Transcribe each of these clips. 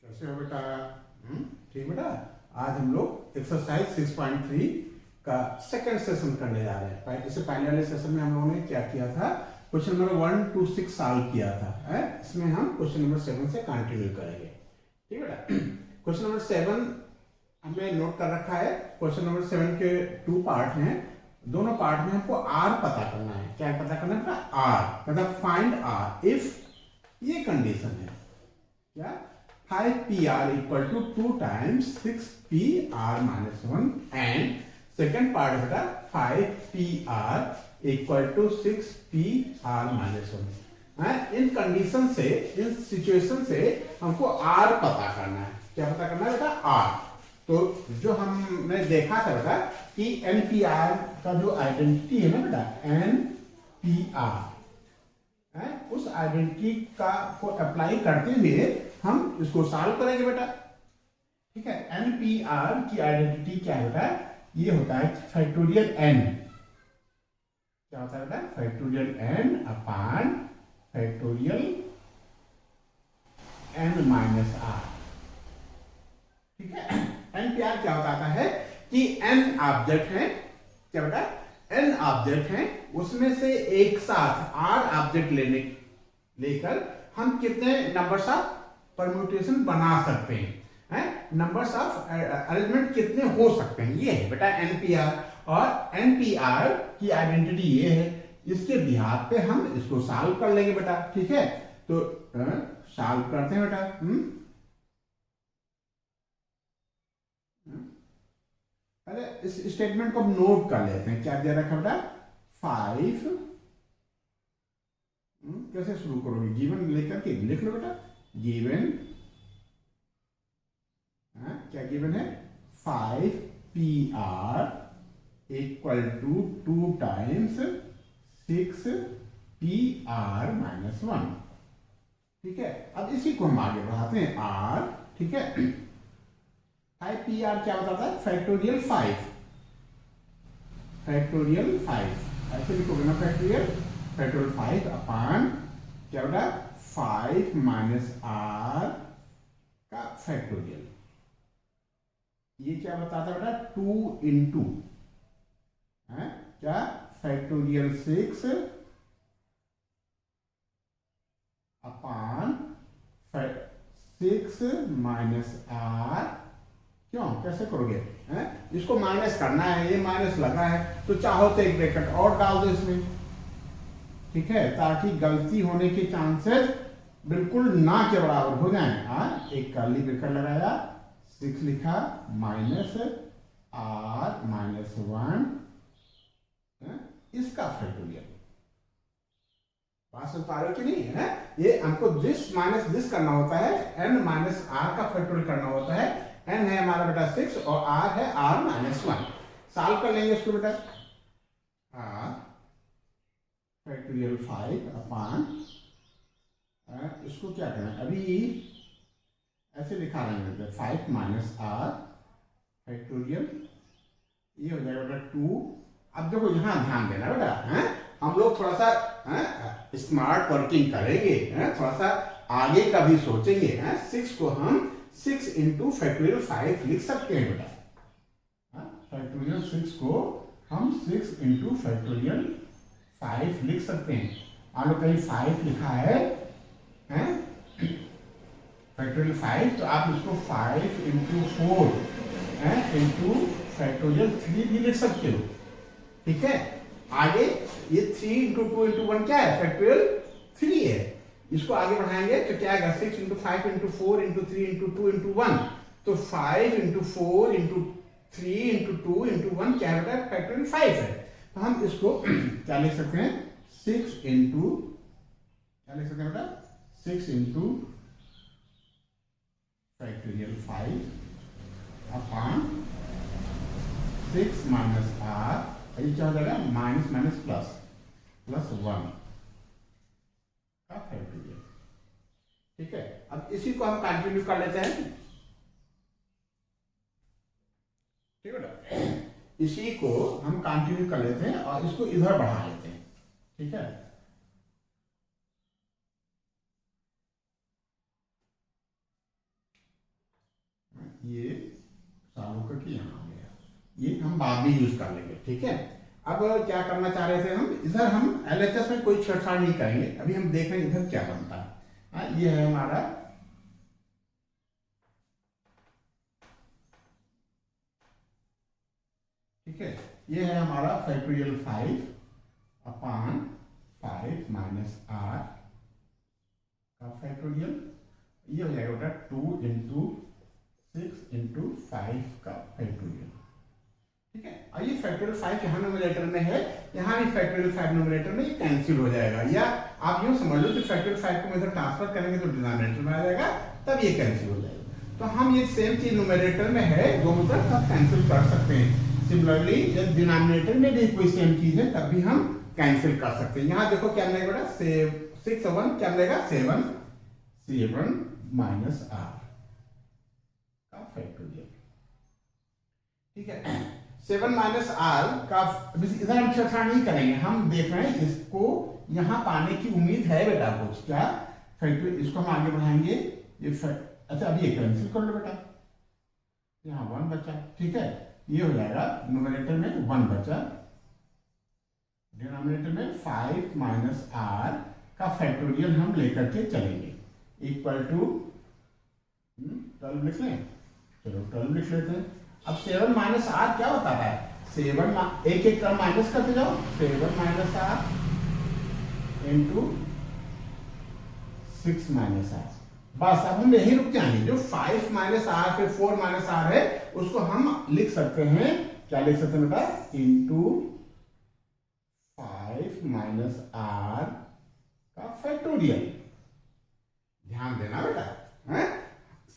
कैसे हो बेटा? ठीक बेटा। आज हम लोग एक्सरसाइज 6.3 का सेकंड सेशन करने जा रहे हैं। इससे पहले वाले सेशन में हम लोगों ने क्या किया था? क्वेश्चन नंबर 1 to 6 सॉल्व किया था। इसमें हम क्वेश्चन नंबर 7 से कंटिन्यू करेंगे। ठीक बेटा। क्वेश्चन नंबर 7 हमने नोट कर रखा है। क्वेश्चन नंबर 7 के 2 पार्ट हैं। दोनों पार्ट में हमको आर पता करना है। क्या पता करना है बेटा? आर, मतलब फाइंड आर इफ ये कंडीशन है क्या 5pr equal to 2 times 6pr minus 1 and second part बेटा 5pr equal to 6pr minus 1। In condition से, इन सिचुएशन से हमको r पता करना है। क्या पता करना है बेटा? r। तो जो हमने देखा था बेटा कि npr का जो आइडेंटिटी है ना बेटा, npr, उस आइडेंटिटी का को अप्लाई करते हुए हम इसको सॉल्व करेंगे बेटा। ठीक है। एनपीआर की आइडेंटिटी क्या है बेटा? ये होता है फैक्टोरियल एन। क्या होता है बेटा? Factorial N upon factorial n minus r. ठीक है। एनपीआर क्या होता है कि एन ऑब्जेक्ट है। क्या बेटा? एन ऑब्जेक्ट हैं, उसमें से एक साथ आर ऑब्जेक्ट लेकर हम कितने नंबर्स ऑफ परम्यूटेशन बना सकते हैं, नंबर्स ऑफ अरेंजमेंट कितने हो सकते हैं, ये है बेटा एनपीआर। और एनपीआर की आइडेंटिटी ये है। इसके बिहार पे हम इसको सॉल्व कर लेंगे बेटा। ठीक है। तो सॉल्व करते हैं बेटा। पहले इस स्टेटमेंट को हम नोट कर लेते हैं। क्या दे रखा बेटा? 5। कैसे शुरू करोगे? गिवन लेकर के लिख लो बेटा। गिवन, क्या गिवन है? 5pr equal to 2 times 6pr minus 1। ठीक है। अब इसी को हम आगे बढ़ाते हैं r। ठीक है। 5pr क्या बताता है? फैक्टोरियल 5। फैक्टोरियल 5 ऐसे लिखोगे ना, फैक्टोरियल 5 अपॉन क्या बेटा? 5 माइनस आर का फैक्टोरियल। ये क्या बताता है बेटा? 2 इंटू क्या? Factorial 6 upon 6 minus r. क्यों? कैसे करोगे? इसको माइनस करना है, ये माइनस लगा है तो चाहो तो एक ब्रैकेट और डाल दो इसमें। ठीक है, ताकि गलती होने के चांसेस बिल्कुल ना के बराबर हो जाएं। एक कर्ली ब्रैकेट लगाया, 6 लिखा, माइनस आर माइनस 1 इसका फैक्टोरियल। बात सुन पा रहे हो कि नहीं है? ये हमको दिस माइनस दिस करना होता है, एन माइनस आर का फैक्टोरियल करना होता है। एन है हमारा बेटा 6 और आर है आर माइनस 1। सॉल्व कर लेंगे इसको बेटा। आर फैक्टोरियल 5 अपॉन, इसको क्या करना है? अभी ऐसे लिखा रहे हैं 5 माइनस आर फैक्टोरियल, ये हो जाएगा बेटा 2। अब देखो यहां ध्यान देना बेटा, हम लोग थोड़ा सा स्मार्ट वर्किंग करेंगे, थोड़ा सा आगे का भी सोचेंगे। 6 को हम 6 इंटू फैक्टोरियल 5 लिख सकते हैं बेटा। फैक्टोरियल 6 को हम 6 इंटू फैक्टोरियल 5 लिख सकते हैं। मान लो कहीं 5 लिखा है फैक्टोरियल 5, तो आप इसको 5 इंटू 4 इंटू फैक्टोरियल 3 भी लिख सकते हो। ठीक है। आगे ये 3 इंटू 2 इंटू 1 क्या है? फैक्टोरियल 3 है। इसको आगे बढ़ाएंगे तो क्या आएगा? 6 into 5 into 4 into 3 into 2 into 1। तो 5 इंटू 4 इंटू 3 इंटू 2 इंटू 1 क्या है बेटा? फैक्टोरियल 5 है। तो हम इसको क्या लिख सकते हैं? 6 इंटू, क्या लिख सकते हैं बेटा? 6 into factorial 5 upon 6 minus r, ये क्या हो जाएगा? माइनस माइनस प्लस, प्लस 1 का फैक्टोरियल। ठीक है। अब इसी को हम कंटिन्यू कर लेते हैं। ठीक है बेटा, इसी को हम कंटिन्यू कर लेते हैं और इसको इधर बढ़ा लेते हैं। ठीक है। ये सॉल्व करके यहाँ आ गया, ये हम बाद में यूज कर लेंगे। ठीक है, अब क्या करना चाह रहे थे हम, इधर हम एलएचएस में कोई छेड़छाड़ नहीं करेंगे, अभी हम देख रहे हैं इधर क्या बनता है। ये है हमारा ठीक है, ये है हमारा फैक्टोरियल 5/5 माइनस आर का फैक्टोरियल, ये हो जाएगा बेटा 2 इंटू 6 इंटू 5 का फैक्टोरियल। ठीक है, और ये फैक्टोरियल 5 यहाँ न्यूमरेटर में है, यहाँ भी फैक्टोरियल 5 न्यूमरेटर में, ये कैंसिल हो जाएगा, या आप यूँ समझ लो कि फैक्टोरियल 5 को इधर ट्रांसफर करेंगे तो डिनोमिनेटर में आ जाएगा, तब ये कैंसिल हो जाएगा। तो हम ये सेम चीज न्यूमरेटर में है दोनों तरफ तब कैंसिल कर सकते हैं। सिमिलरली यदि डिनोमिनेटर में भी कोई सेम चीज है तब भी हम कैंसिल कर सकते हैं। यहाँ देखो क्या मिलेगा बेटा, 6 1 क्या मिलेगा 7 माइनस आर का फैक्टोरियल। ठीक है, 7 माइनस आर का इधर हम छेड़छाड़ नहीं करेंगे, हम देख रहे हैं इसको यहाँ पाने की उम्मीद है बेटा कुछ, क्या फैक्टोरियल, इसको हम आगे बढ़ाएंगे। ये अच्छा अभी ये कैंसिल कर लो बेटा, यहाँ 1 बचा। ठीक है, ये हो जाएगा न्यूमरेटर में 1 बचा, डिनोमिनेटर में 5 माइनस आर का फैक्टोरियल हम लेकर के चलेंगे, इक्वल टू 12 लिख लें, चलो 12 लिख लेते हैं। अब 7 माइनस आर क्या होता है, 7 एक एक टर्म माइनस करते जाओ, 7 minus are into 6 minus r, बस अब हम यही रुक जाएंगे। जो 5 माइनस आर फिर 4 माइनस आर है उसको हम लिख सकते हैं, क्या लिख सकते हैं बेटा, इंटू 5 माइनस आर का फैक्टोरियल। ध्यान देना बेटा, है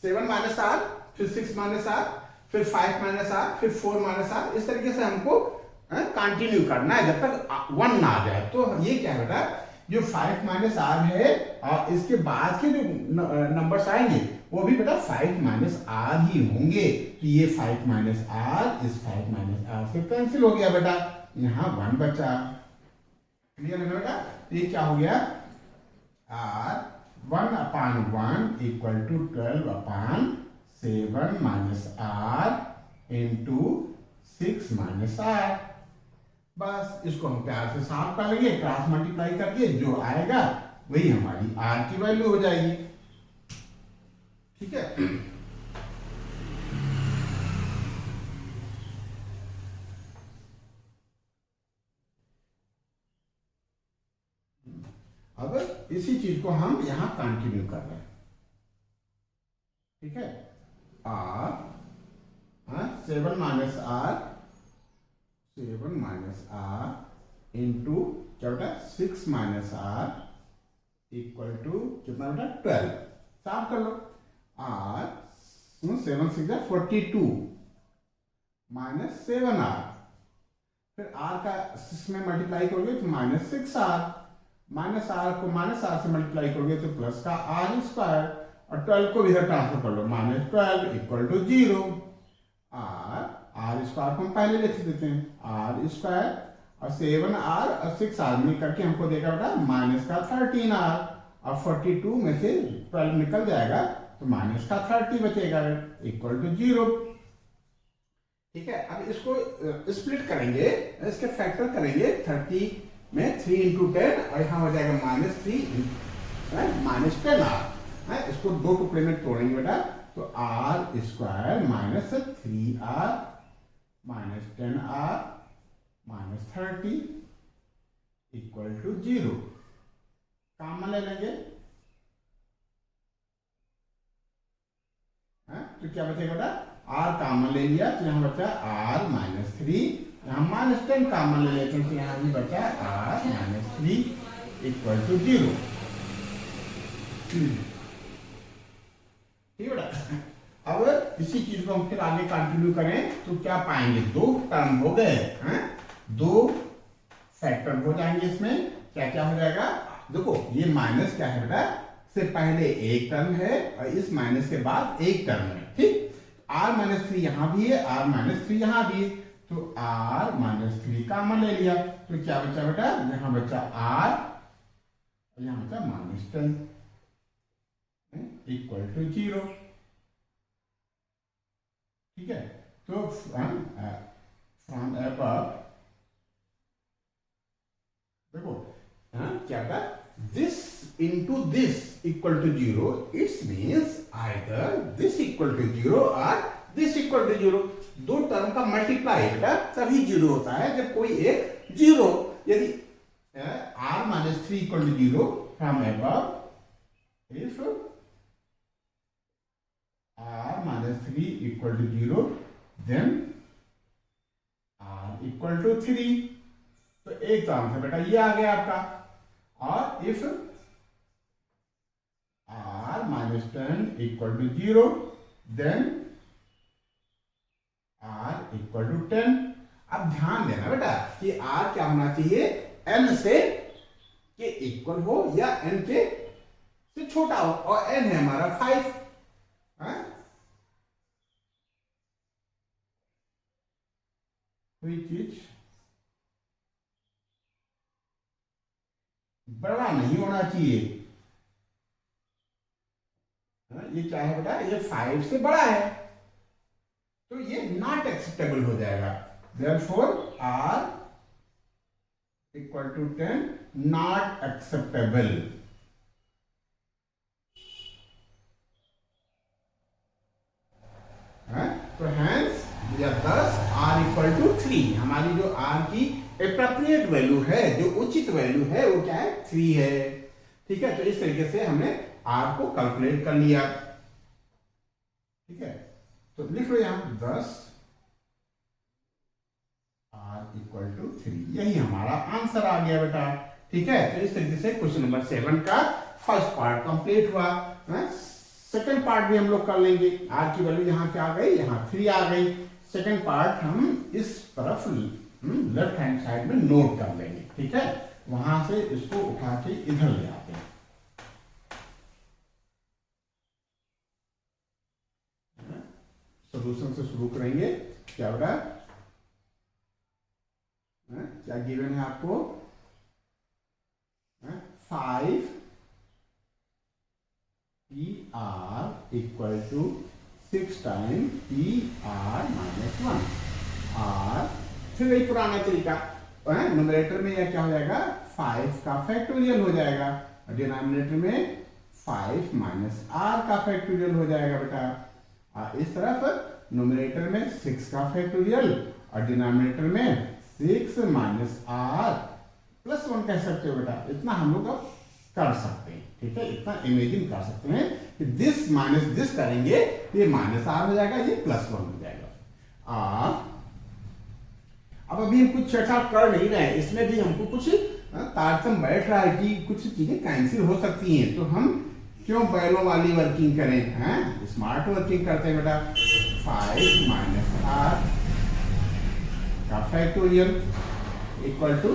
7 माइनस आर फिर 6 माइनस आर फिर 5 माइनस आर फिर 4 माइनस आर, इस तरीके से हमको कंटिन्यू करना है जब तक 1 ना आ जाए। तो ये क्या है बेटा, जो 5 माइनस आर है और इसके बाद के जो नंबर्स आएंगे वो भी बेटा 5 माइनस आर ही होंगे। तो ये 5 माइनस आर इस 5 माइनस आर से कैंसिल हो गया बेटा, यहाँ 1 बचा। क्लियर है बेटा, तो ये क्या हो गया, r 1/1 equal to 12/7 minus are into 6 minus r. बस इसको हम प्यार से सॉल्व कर लेंगे, क्रॉस मल्टीप्लाई करके जो आएगा वही हमारी आर की वैल्यू हो जाएगी। ठीक है, अब इसी चीज को हम यहां कंटिन्यू कर रहे हैं। ठीक है, आर 7 माइनस आर इंटू क्या बेटा 6 माइनस आर इक्वल टू कितना बेटा 12। साफ कर लो, आर 7 6 42 माइनस 7 आर, फिर आर का 6 में मल्टीप्लाई करोगे तो माइनस 6 आर, माइनस आर को माइनस आर से मल्टीप्लाई करोगे तो प्लस का आर स्क्वायर, और 12 को भी इधर ट्रांसफर कर लो, minus 12 equal to 0। R square को हम पहले लिख देते हैं, आर स्क्वायर और 7 आर और 6 आर मिल करके हमको देगा बेटा माइनस का 13 आर, और 42 में से 12 निकल जाएगा तो माइनस का 30 बचेगा इक्वल टू 0। ठीक है, अब इसको स्प्लिट करेंगे, इसके फैक्टर करेंगे, 30 में 3 इंटू 10 और यहाँ हो जाएगा -3 माइनस 10 आर। इसको 2 टुकड़े में तोड़ेंगे बेटा, तो r square minus 3r minus 10r minus 30 equal to 0। Common ले लेंगे, तो क्या बचेगा बेटा, r कॉमन ले लिया तो यहाँ बचा r माइनस 3, यहाँ माइनस 10 कॉमन ले लेते हैं तो यहाँ भी बचा r माइनस 3 इक्वल टू 0। ठीक है बेटा, अब इसी चीज को हम फिर आगे कंटिन्यू करें तो क्या पाएंगे, 2 टर्म हो गए, 2 फैक्टर हो जाएंगे। इसमें क्या क्या हो जाएगा, देखो ये माइनस क्या है बेटा, से पहले एक टर्म है और इस माइनस के बाद एक टर्म है। ठीक, r माइनस 3 यहां भी है, r माइनस 3 यहां भी है, तो r माइनस 3 कॉमन ले लिया तो क्या बचा बेटा, यहां बचा r और यहां बचा माइनस 10 इक्वल टू 0। ठीक है, तो फ्रॉम अबव देखो क्या था, this into this equal to zero, it's means either this equal to zero or this equal to zero. दो टर्म का मल्टीप्लाई बेटा तभी जीरो होता है जब कोई एक जीरो, यदि r minus three equal to zero from above, if r minus 3 equal to 0, then r equal to 3। तो एक तो आंसर बेटा ये आ गया आपका। और if r minus 10 equal to 0, then r equal to 10। अब ध्यान देना बेटा कि r क्या होना चाहिए, n से के इक्वल हो या n के से छोटा हो, और n है हमारा 5। कोई चीज बड़ा नहीं होना चाहिए, ये क्या है बेटा, ये 5 से बड़ा है, तो ये नॉट एक्सेप्टेबल हो जाएगा। Therefore r equal to 10 not acceptable. तो हैंस या 10 r इक्वल टू 3, हमारी जो r की एप्रोप्रिएट वैल्यू है, जो उचित वैल्यू है वो क्या है, 3 है। ठीक है, तो इस तरीके से हमने r को कैलकुलेट कर लिया। ठीक है, तो लिख लो यहां 10 r इक्वल टू 3, यही हमारा आंसर आ गया बेटा। ठीक है, तो इस तरीके से क्वेश्चन नंबर 7 का फर्स्ट पार्ट कंप्लीट हुआ। सेकंड पार्ट भी हम लोग कर लेंगे। r की वैल्यू यहाँ क्या आ गई, यहाँ 3 आ गई। सेकंड पार्ट हम इस तरफ लेफ्ट हैंड साइड में नोट कर लेंगे। ठीक है, वहां से इसको उठा के इधर ले आते हैं। सॉल्यूशन से शुरू करेंगे। क्या होगा, क्या गिवन है आपको, 5 PR equal to 6 time PR minus 1 R। फिर वही पुराना तरीका, न्यूमरेटर में यह क्या हो जाएगा, 5 का फैक्टोरियल हो जाएगा, और डिनोमिनेटर में 5 माइनस R का फैक्टोरियल हो जाएगा बेटा। और इस तरफ न्यूमरेटर में 6 का फैक्टोरियल और डिनोमिनेटर में 6 माइनस R प्लस 1 कह सकते हो बेटा। इतना हम लोग अब कर सकते हैं। ठीक है, इतना इमेजिन कर सकते हैं कि दिस माइनस दिस करेंगे, ये माइनस r हो जाएगा, ये प्लस 1 हो जाएगा। अब अभी हम कुछ छेड़छाड़ कर नहीं रहे हैं, इसमें भी हमको कुछ तारतम्य बैठ रहा है कि कुछ चीजें कैंसिल हो सकती हैं, तो हम क्यों बैलों वाली वर्किंग करें, स्मार्ट वर्किंग करते हैं बेटा। 5 माइनस r का फैक्टोरियल इक्वल टू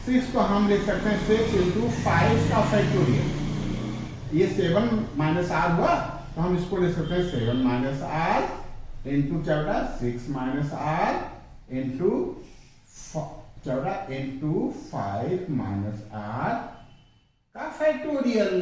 6 को हम लिख सकते हैं 6 इंटू 5 का फैक्टोरियल। ये 7 माइनस आर हुआ, तो हम इसको लिख सकते हैं 7 माइनस आर इंटू क्या बेटा, 6 माइनस आर इंटू क्या बेटा, इंटू 5 माइनस आर का फैक्टोरियल।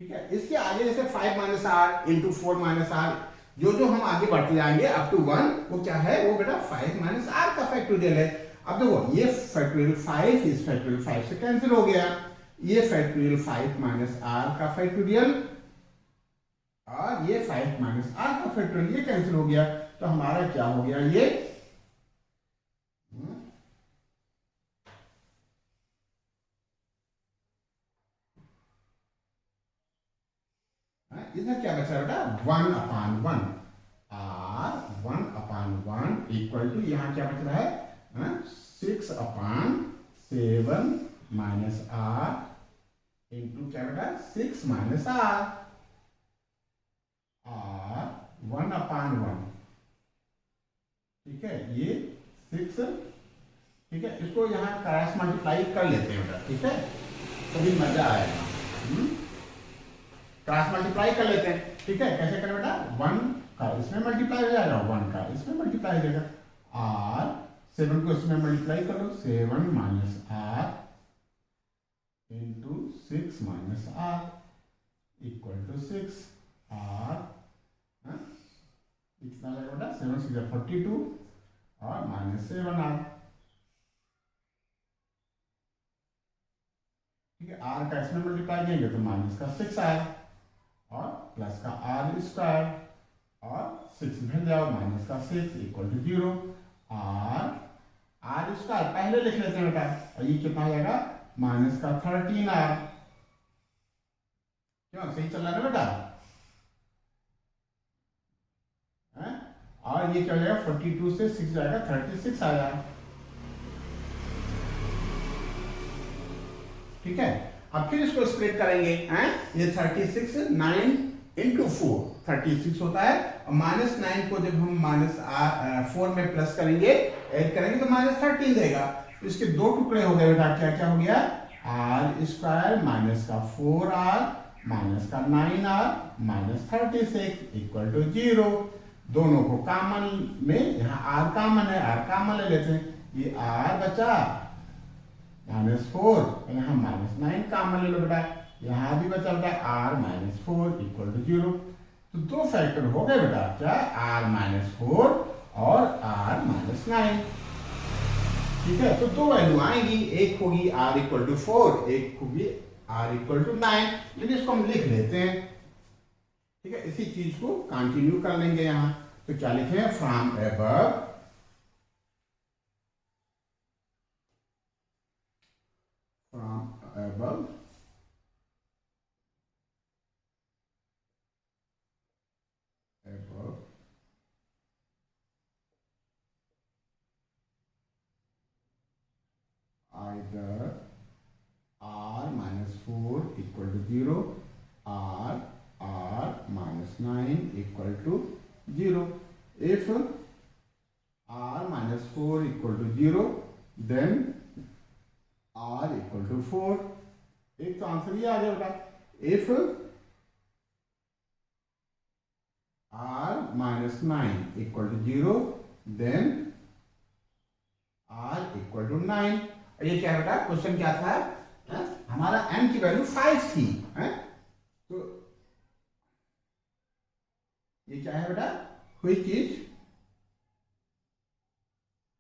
ठीक है, इसके आगे जैसे 5 minus are into 4 minus R, जो जो हम आगे बढ़ते जाएंगे अप टू 1, वो क्या है, वो बेटा 5 माइनस आर का फैक्टोरियल है। अब देखो ये फैक्टोरियल 5 इस फैक्टोरियल 5 से कैंसिल हो गया, ये फैक्टोरियल 5 माइनस आर का फैक्टोरियल और ये 5 माइनस आर का फैक्टोरियल, ये कैंसिल हो गया। तो हमारा क्या हो गया, ये इधर क्या बचा बेटा, 1 अपान 1 आर 1 अपान 1 इक्वल टू, यहां क्या बच रहा है, 6 अपान 7 माइनस आर इंटू क्या बेटा, 6 माइनस आर 1 अपान 1। ठीक है, ये 6, ठीक है, इसको यहाँ क्रॉस मल्टीप्लाई कर लेते हैं बेटा। ठीक है, तभी मजा आएगा। क्रॉस मल्टीप्लाई कर लेते हैं। ठीक है, कैसे करें बेटा, 1 का इसमें मल्टीप्लाई हो जाएगा, 1 का इसमें मल्टीप्लाई हो जाएगा, आर 7 को इसमें मल्टीप्लाई करो, 7 minus are into 6 minus R equal to 6 R, इतना 7 6 42 और -7r। ठीक है, r का इसमें मल्टीप्लाई करेंगे तो माइनस का 6r और प्लस का r स्क्वायर और 6 भेज जाओ माइनस का 6 इक्वल टू 0। r स्क्वायर पहले लिख लेते हैं बेटा, और ये कितना हो जाएगा माइनस का 13r। क्यों, सही चल रहा है बेटा? और ये क्या हो जाएगा 42 से 6 जाएगा 36 आया। ठीक है, अब फिर इसको स्प्लिट करेंगे हैं, ये 36 9 इंटू 4 36 होता है, और -9 को जब हम -4 में प्लस करेंगे ऐड करेंगे तो -13 देगा। तो इसके दो टुकड़े हो गए बेटा, क्या क्या हो गया, r स्क्वायर माइनस का 4r माइनस का 9r माइनस 36 इक्वल टू 0। दोनों को कॉमन में, यहाँ r कॉमन है, r कॉमन ले लेते हैं, ये r बचा -4, यहाँ -9 कॉमन ले लो बेटा, यहाँ भी बचा बेटा r -4 इक्वल टू 0। तो दो फैक्टर हो गए बेटा, क्या, r -4 और r -9। ठीक है, तो दो वैल्यू आएंगी, एक होगी r इक्वल टू 4, एक होगी r इक्वल टू 9। लेकिन इसको हम लिख लेते हैं। ठीक है, इसी चीज को कंटिन्यू कर लेंगे यहाँ। तो क्या लिखे, from above either r -4 equal to 0 or r -9 equal to 0. If r -4 equal to 0, then r equal to 4. एक तो आंसर ये आ गया बेटा। If r -9 equal to 0, then r equal to 9। ये क्या बेटा, क्वेश्चन क्या था, हमारा n की वैल्यू 5 थी, तो ये क्या है बेटा, व्हिच इज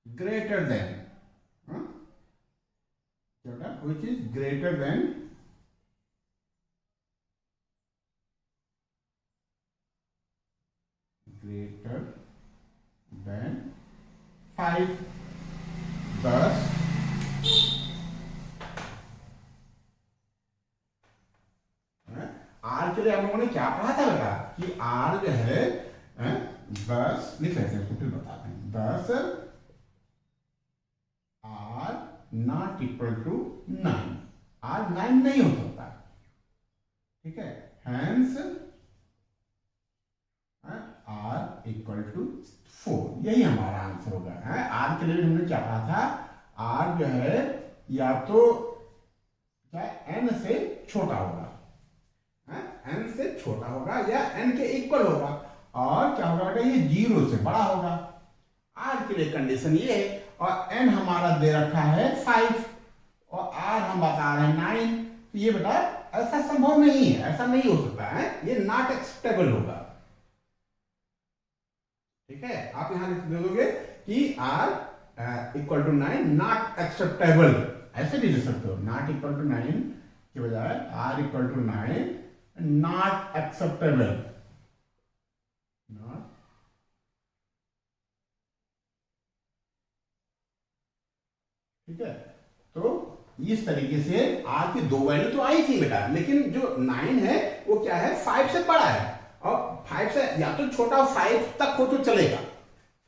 ग्रेटर देन, क्या बेटा, which is greater than greater than 5। thus R के लिए हम लोगों ने क्या पढ़ा था बेटा, कि आर जो है 10 लिख लेते हैं, फिर बताते हैं, 10 R not equal to 9, R 9 नहीं हो सकता। ठीक है, हेंस आर इक्वल टू 4, यही हमारा आंसर होगा। आर के लिए हमने क्या पढ़ा था, आर जो है या तो क्या एन से छोटा होगा, n से छोटा होगा या n के इक्वल होगा, और क्या होगा बेटा, ये 0 से बड़ा होगा। r के लिए कंडीशन ये है, और n हमारा दे रखा है 5 और r हम बता रहे हैं 9। तो ये बेटा ऐसा संभव नहीं है, ऐसा नहीं हो सकता है, ये नॉट एक्सेप्टेबल होगा। ठीक है, आप यहां लिख दोगे कि r equal to 9 not acceptable, ऐसे भी लिख सकते हो, नॉट इक्वल टू 9 के बजाय r equal to 9 not acceptable, not ठीक है। तो इस तरीके से r की दो वैल्यू तो आई थी बेटा, लेकिन जो 9 है वो क्या है, 5 से बड़ा है, और 5 से या तो छोटा 5 तक हो तो चलेगा,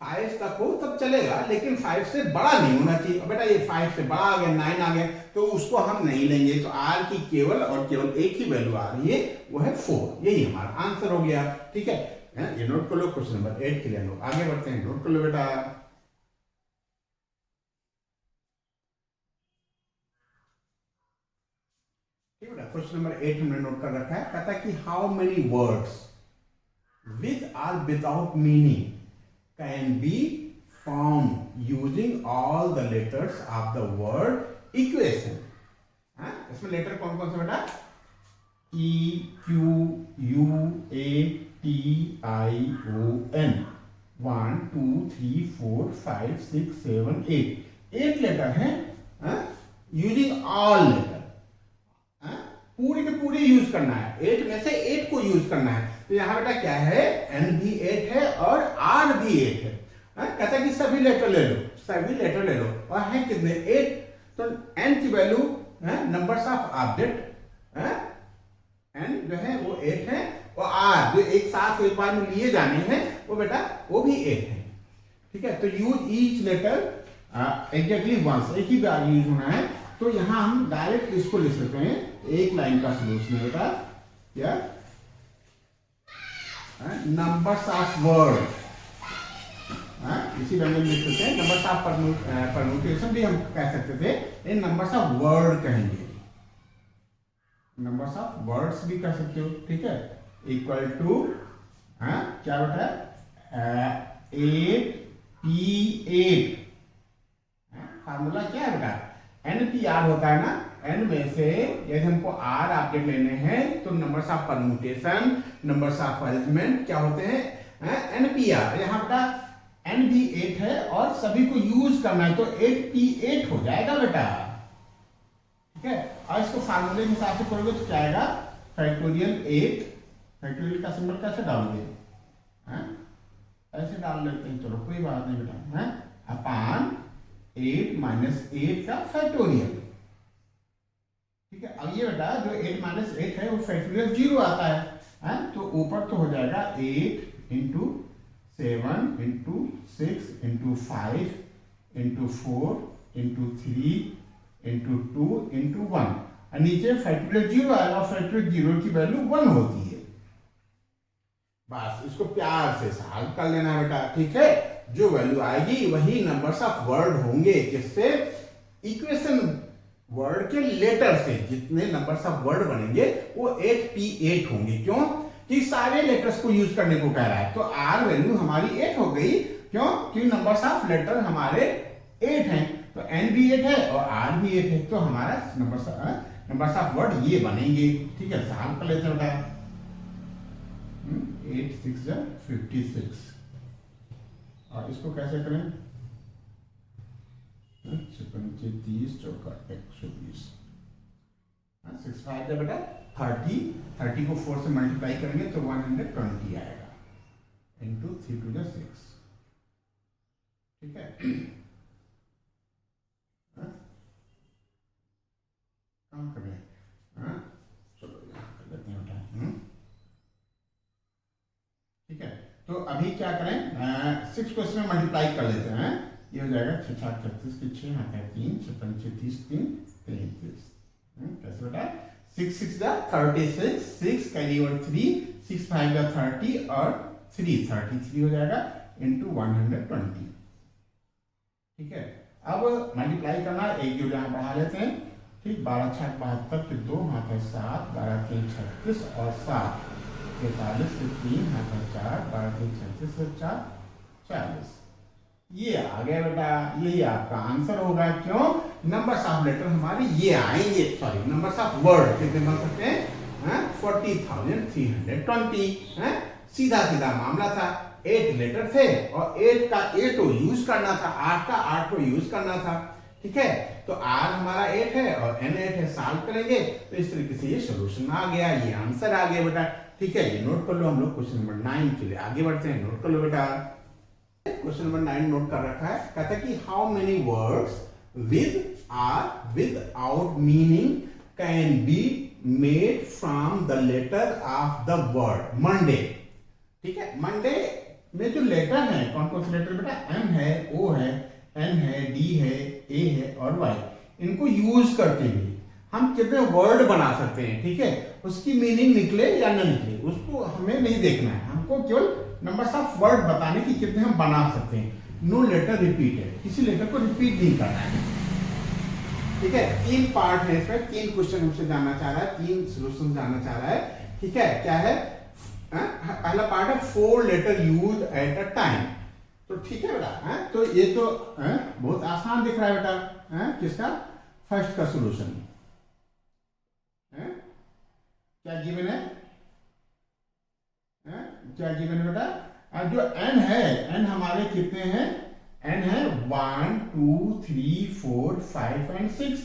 5 तक हो तब चलेगा, लेकिन 5 से बड़ा नहीं होना चाहिए। और बेटा ये 5 से बड़ा आ गया, 9 आ गया, तो उसको हम नहीं लेंगे। तो r की केवल और केवल एक ही वैल्यू आ रही है, वो है 4, यही हमारा आंसर हो गया। ठीक है, ये नोट कर लो, क्वेश्चन नंबर 8 के लिए हम लोग आगे बढ़ते हैं, नोट कर लो बेटा। ठीक है बेटा, क्वेश्चन नंबर 8 हमने नोट कर रखा है, कहता है कि हाउ मेनी वर्ड्स विद और without meaning can be formed using all the letters of the word equation। इसमें लेटर कौन कौन से बेटा, E, Q, U, A, T, I, O, N, 1 2 3 4 5 6 7 8 8 letter हैं, यूजिंग ऑल लेटर, पूरे के पूरे यूज करना है, 8 में से 8 को यूज करना है। तो यहाँ बेटा क्या है, एन भी 8 है और आर भी 8 है, कहता है कि सभी लेटर ले लो, सभी लेटर ले लो, और है कितने 8, तो एन की value numbers of object, N जो है वो 8 है, और आर जो एक साथ एक बार में लिए जाने हैं वो बेटा वो भी 8 है। ठीक है, तो use each letter exactly once, एक ही बार यूज होना है। तो यहां हम डायरेक्ट इसको लिख सकते हैं, एक लाइन का सोल्यूशन है बेटा, क्या नंबर्स ऑफ वर्ड, इसी लैंग्वेज में लिख सकते हैं। नंबर्स ऑफ परम्यूटेशन भी हम कह सकते थे, इन नंबर्स ऑफ वर्ड कहेंगे, नंबर्स ऑफ वर्ड्स भी कह सकते हो। ठीक है, इक्वल टू क्या बेटा 8p8, फार्मूला क्या है बेटा, NPR होता है ना, एन में से यदि हमको आर ऑब्जेक्ट लेने हैं तो numbers of permutation, numbers of arrangement क्या होते हैं, NPR। यहाँ बेटा एन भी 8 है और सभी को यूज करना है, तो 8p8 हो जाएगा बेटा। ठीक है, और इसको फार्मूले के हिसाब से करोगे तो क्या आएगा, फैक्टोरियल 8, फैक्टोरियल का सिंबल कैसे डालोगे, ऐसे डाल लेते हैं, चलो कोई बात नहीं बेटा, अपान 8 माइनस 8 का फैक्टोरियल। ठीक है, अब ये बेटा जो 8 माइनस 8 है वो फैक्टोरियल 0 आता है, तो ऊपर तो हो जाएगा 8 into 7 into 6 into 5 into 4 into 3 into 2 into 1, और नीचे फैक्टोरियल 0 आएगा, और फैक्टोरियल 0 की वैल्यू 1 होती है। बस इसको प्यार से सॉल्व कर लेना बेटा। ठीक है, जो वैल्यू आएगी वही नंबर्स ऑफ वर्ड होंगे, किससे, इक्वेशन वर्ड के लेटर से जितने नंबर्स ऑफ वर्ड बनेंगे वो 8p8 होंगे। क्यों कि सारे लेटर्स को यूज करने को कह रहा है, तो आर वैल्यू हमारी 8 हो गई, क्यों कि नंबर्स ऑफ लेटर हमारे 8 हैं, तो एन भी 8 है और आर भी 8 है, तो हमारा नंबर्स ऑफ वर्ड ये बनेंगे। ठीक है, सॉल्व कर लेते हैं बेटा, 8 6 56, और इसको कैसे करें, 30 चौका 120, 6 5 का बेटा 30 को 4 से मल्टीप्लाई करेंगे तो 120 आएगा, इंटू 3 2 6। ठीक है, काम करें, चलो यहाँ कर लेते हैं बेटा। ठीक है, तो अभी क्या करें, 6 को इसमें मल्टीप्लाई कर लेते हैं, ये हो जाएगा 6 7 36 के 6 हाथ है 3 6 5 30 3 33, कैसे बेटा 6 6 जा 36, 6 कैरी ओवर 3, 6 5 जा 30 और 3 33 हो जाएगा इंटू 120। ठीक है, अब मल्टीप्लाई करना, एक जो यहाँ बढ़ा लेते हैं। ठीक, 12 6 72 के 2 हाथ है 7, 12 3 36 और 7 43 से 3 हाथ है 4, 12 3 36 से 4 40, ये आ गया बेटा, यही आपका आंसर होगा। क्यों, नंबर्स ऑफ लेटर हमारे ये आएंगे, सॉरी नंबर्स ऑफ वर्ड कितने बन सकते हैं, 40,320। सीधा सीधा मामला था, 8 लेटर थे और 8 का 8 को यूज करना था, 8 का 8 को यूज करना था। ठीक है, तो आर हमारा 8 है और एन 8 है, सॉल्व करेंगे तो इस तरीके से ये सोल्यूशन आ गया, ये आंसर आ गया बेटा। ठीक है, ये नोट कर लो, हम लोग क्वेश्चन नंबर 9 के लिए आगे बढ़ते हैं, नोट कर लो बेटा। क्वेश्चन नंबर 9 नोट कर रखा है, कहता है कि how many words with or without meaning can be made from the letter of the word Monday. ठीक है, मंडे में जो लेटर है, कौन कौन से लेटर बेटा, एम है, ओ है, एन है, डी है, ए है और वाई, इनको यूज करते हुए हम कितने वर्ड बना सकते हैं। ठीक है, उसकी मीनिंग निकले या न निकले उसको हमें नहीं देखना है, हमको केवल नंबर्स ऑफ वर्ड बताने की कितने हम बना सकते हैं। नो लेटर रिपीटेड, किसी लेटर को रिपीट नहीं करना है। ठीक है, 3 पार्ट है इसमें, 3 क्वेश्चन हमसे जानना चाह रहा है, 3 सोल्यूशन जानना चाह रहा है। ठीक है, क्या है, पहला पार्ट है 4 letter use at a time. तो ठीक है बेटा, तो ये तो बहुत आसान दिख रहा है बेटा, किसका, फर्स्ट का सोल्यूशन। क्या गिवन है, क्या गिवन है बेटा, जो n है, n हमारे कितने हैं, n है 1 2 3 4 5 एंड 6,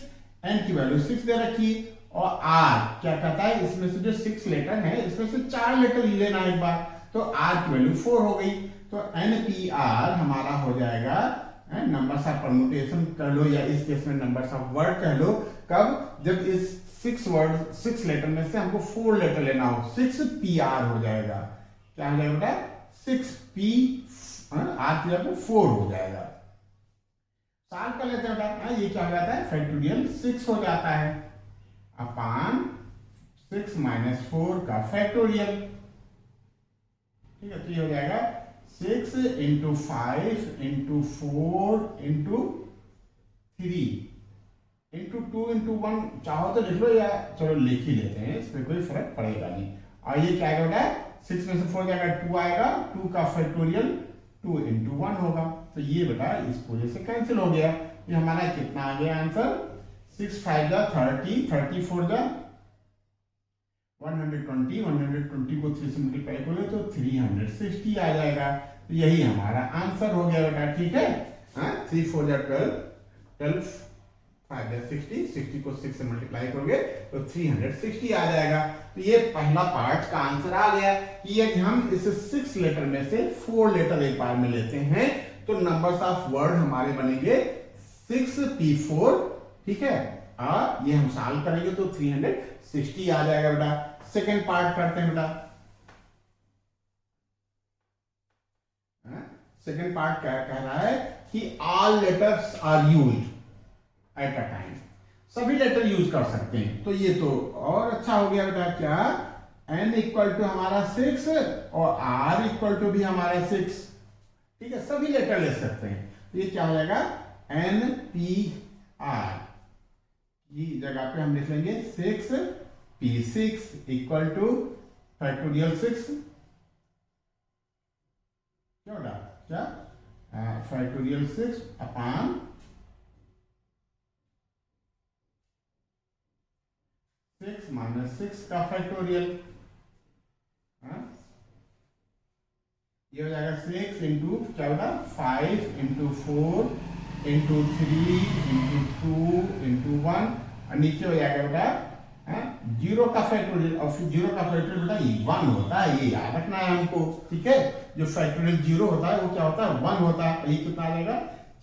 n की वैल्यू 6 दे रखी। और r क्या कहता है, इसमें से जो 6 लेटर है इसमें से 4 लेटर लेना एक बार, तो r की वैल्यू 4 हो गई। तो npr हमारा हो जाएगा नंबर्स ऑफ परम्यूटेशन कर लो, या इस केस में नंबर्स ऑफ वर्ड कह लो। कब, जब इस 6 लेटर में से हमको 4 लेटर लेना हो, 6pr हो जाएगा। क्या हो जाएगा बेटा, 6p r की जगह 4 हो जाएगा। सॉल्व कर लेते हैं बेटा। ये क्या हो जाता है, फैक्टोरियल 6 हो जाता है अपान 6 माइनस 4 का फैक्टोरियल। ठीक है, तो ये हो जाएगा 6 into 5 into 4 into 3 into 2 into 1, चाहो तो लिख लो या चलो लिख ही लेते हैं, इसमें कोई फर्क पड़ेगा नहीं। और ये क्या आएगा, 6 में से 4 जाएगा 2 आएगा, 2 का फैक्टोरियल 2 इंटू 1 होगा। तो ये बेटा इस पूरे से कैंसिल हो गया। ये हमारा कितना आ गया आंसर, 6 5 जा 30, 34 जा 120, 120 को 3 से मल्टीप्लाई करोगे तो 360 आ जाएगा। तो यही हमारा आंसर हो गया बेटा। ठीक है, 3 4 जा 12, 12 5 जा 60, 60 को 6 से मल्टीप्लाई करोगे तो 360 आ जाएगा। तो ये पहला पार्ट का आंसर आ गया कि यदि हम इस 6 लेटर में से 4 लेटर एक बार में लेते हैं तो नंबर्स ऑफ वर्ड हमारे बनेंगे 6p4। ठीक है, ये हम सॉल्व करेंगे तो 360 आ जाएगा बेटा। सेकेंड पार्ट करते हैं बेटा। सेकेंड पार्ट क्या कह रहा है कि all letters are used at a time, सभी लेटर यूज कर सकते हैं। तो ये तो और अच्छा हो गया बेटा। क्या, n इक्वल टू हमारा 6 और r इक्वल टू भी हमारा 6। ठीक है, सभी लेटर ले सकते हैं। तो ये क्या हो जाएगा, npr की जगह पे हम लिख लेंगे 6p6 इक्वल टू फैक्टोरियल 6। क्या होगा, क्या फैक्टोरियल 6 अपान 6 माइनस 6 का फैक्टोरियल। ये हो जाएगा 6 इंटू क्या होगा, 5 इंटू 4 इंटू 3 इंटू 2 इंटू 1, और नीचे हो जाएगा बेटा 0 का फैक्टोरियल। और फिर 0 का फैक्टोरियल बेटा ये 1 होता है, ये याद रखना है हमको। ठीक है, जो फैक्टोरियल 0 होता है वो क्या होता है, 1 होता है। ये कितना आ जाएगा,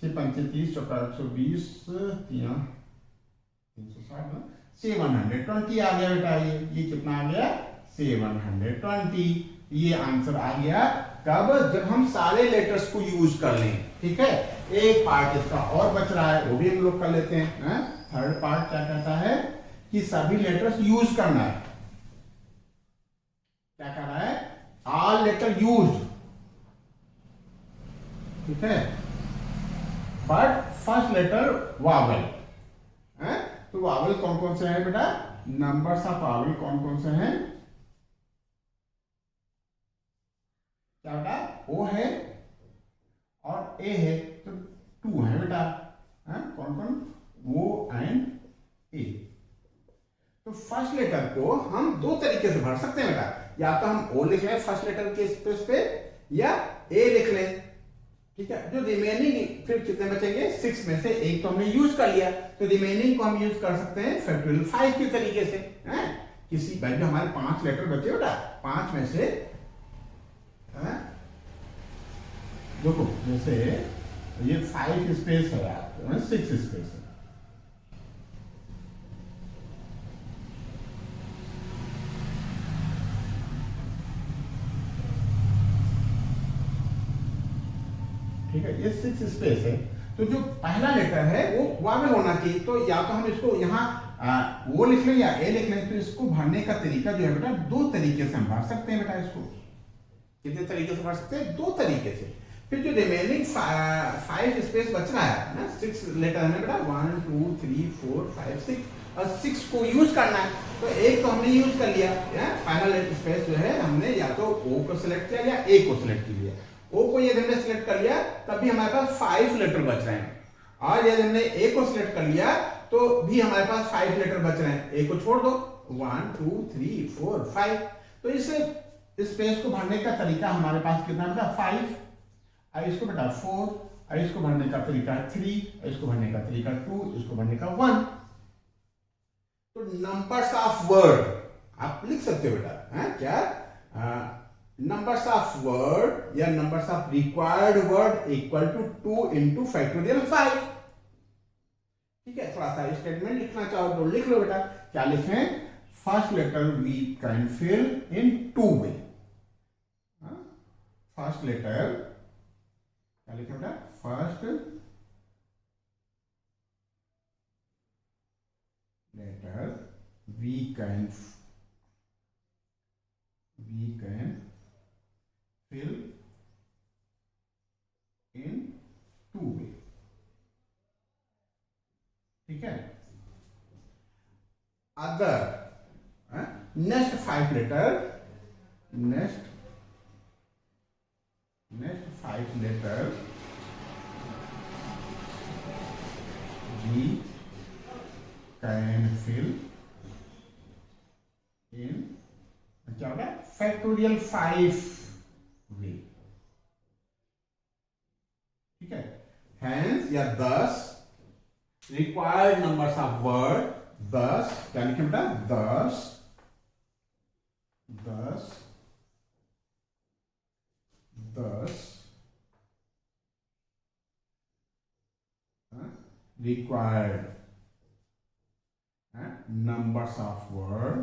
6 5 30 4 120 360 720 आ गया बेटा। ये कितना आ गया, 720। ये आंसर आ गया कब, जब हम सारे लेटर्स को यूज कर लें। ठीक है, एक पार्ट इसका और बच रहा है, वो भी हम लोग कर लेते हैं। थर्ड पार्ट क्या कहता है कि सभी लेटर्स यूज करना है। क्या कह रहा है, ऑल लेटर यूज्ड। ठीक है, बट फर्स्ट लेटर वावल। तो वावल कौन कौन से हैं बेटा, नंबर्स ऑफ वावल कौन कौन से हैं, क्या बेटा, ओ है और ए है, तो 2 है बेटा। कौन कौन, ओ एंड ए। तो फर्स्ट लेटर को हम 2 तरीके से भर सकते हैं बेटा, या तो हम ओ लिख लें फर्स्ट लेटर के स्पेस पे, या ए लिख लें। ठीक है, जो रिमेनिंग फिर कितने बचेंगे, 6 में से एक तो हमने यूज कर लिया, तो रिमेनिंग को हम यूज कर सकते हैं फैक्टोरियल 5 के तरीके से। किसी भाई जो हमारे 5 लेटर बचे बेटा, 5 में से देखो जैसे ये 5 स्पेस है यार, 6 स्पेस है। ठीक है, ये 6 स्पेस है। तो जो पहला लेटर है वो वावल होना चाहिए। तो या तो हम इसको यहाँ वो लिख लें या ए लिख लें। तो इसको भरने का तरीका जो है बेटा, 2 तरीके से हम भर सकते हैं बेटा। इसको कितने तरीके से भर सकते हैं, 2 तरीके से। फिर जो रिमेनिंग 5 स्पेस बच रहा है ना, 6 लेटर है बेटा, 1 2 3 4 5 6, और 6 को यूज करना है। तो एक तो हमने यूज कर लिया, फाइनल स्पेस जो है हमने या तो ओ को सिलेक्ट किया या ए को सिलेक्ट किया। ओ को यदि हमने सिलेक्ट कर लिया तब भी हमारे पास 5 लेटर बच रहे हैं, और यदि हमने ए को सिलेक्ट कर लिया तो भी हमारे पास 5 लेटर बच रहे हैं। ए को छोड़ दो, 1 2 3 4 5। तो इसे इस स्पेस को भरने का तरीका हमारे पास कितना बेटा 5, और इसको बेटा 4, और इसको भरने का तरीका 3, और इसको भरने का तरीका 2, इसको भरने का 1। तो नंबर्स ऑफ वर्ड आप लिख सकते हो बेटा, है क्या, नंबर्स ऑफ वर्ड या numbers of required word equal to 2 into factorial 5। ठीक है, थोड़ा सा स्टेटमेंट लिखना चाहो तो लिख लो बेटा। क्या लिखें, first letter we can fill in 2 way. First letter क्या लिखें बेटा, first letter we can fill in 2 way। ठीक है, other next 5 letter, next 5 letter we can fill in क्या होगा, फैक्टोरियल 5 वे। ठीक है, हेंस या thus required numbers of word, thus क्या लिखें बेटा, thus required numbers of word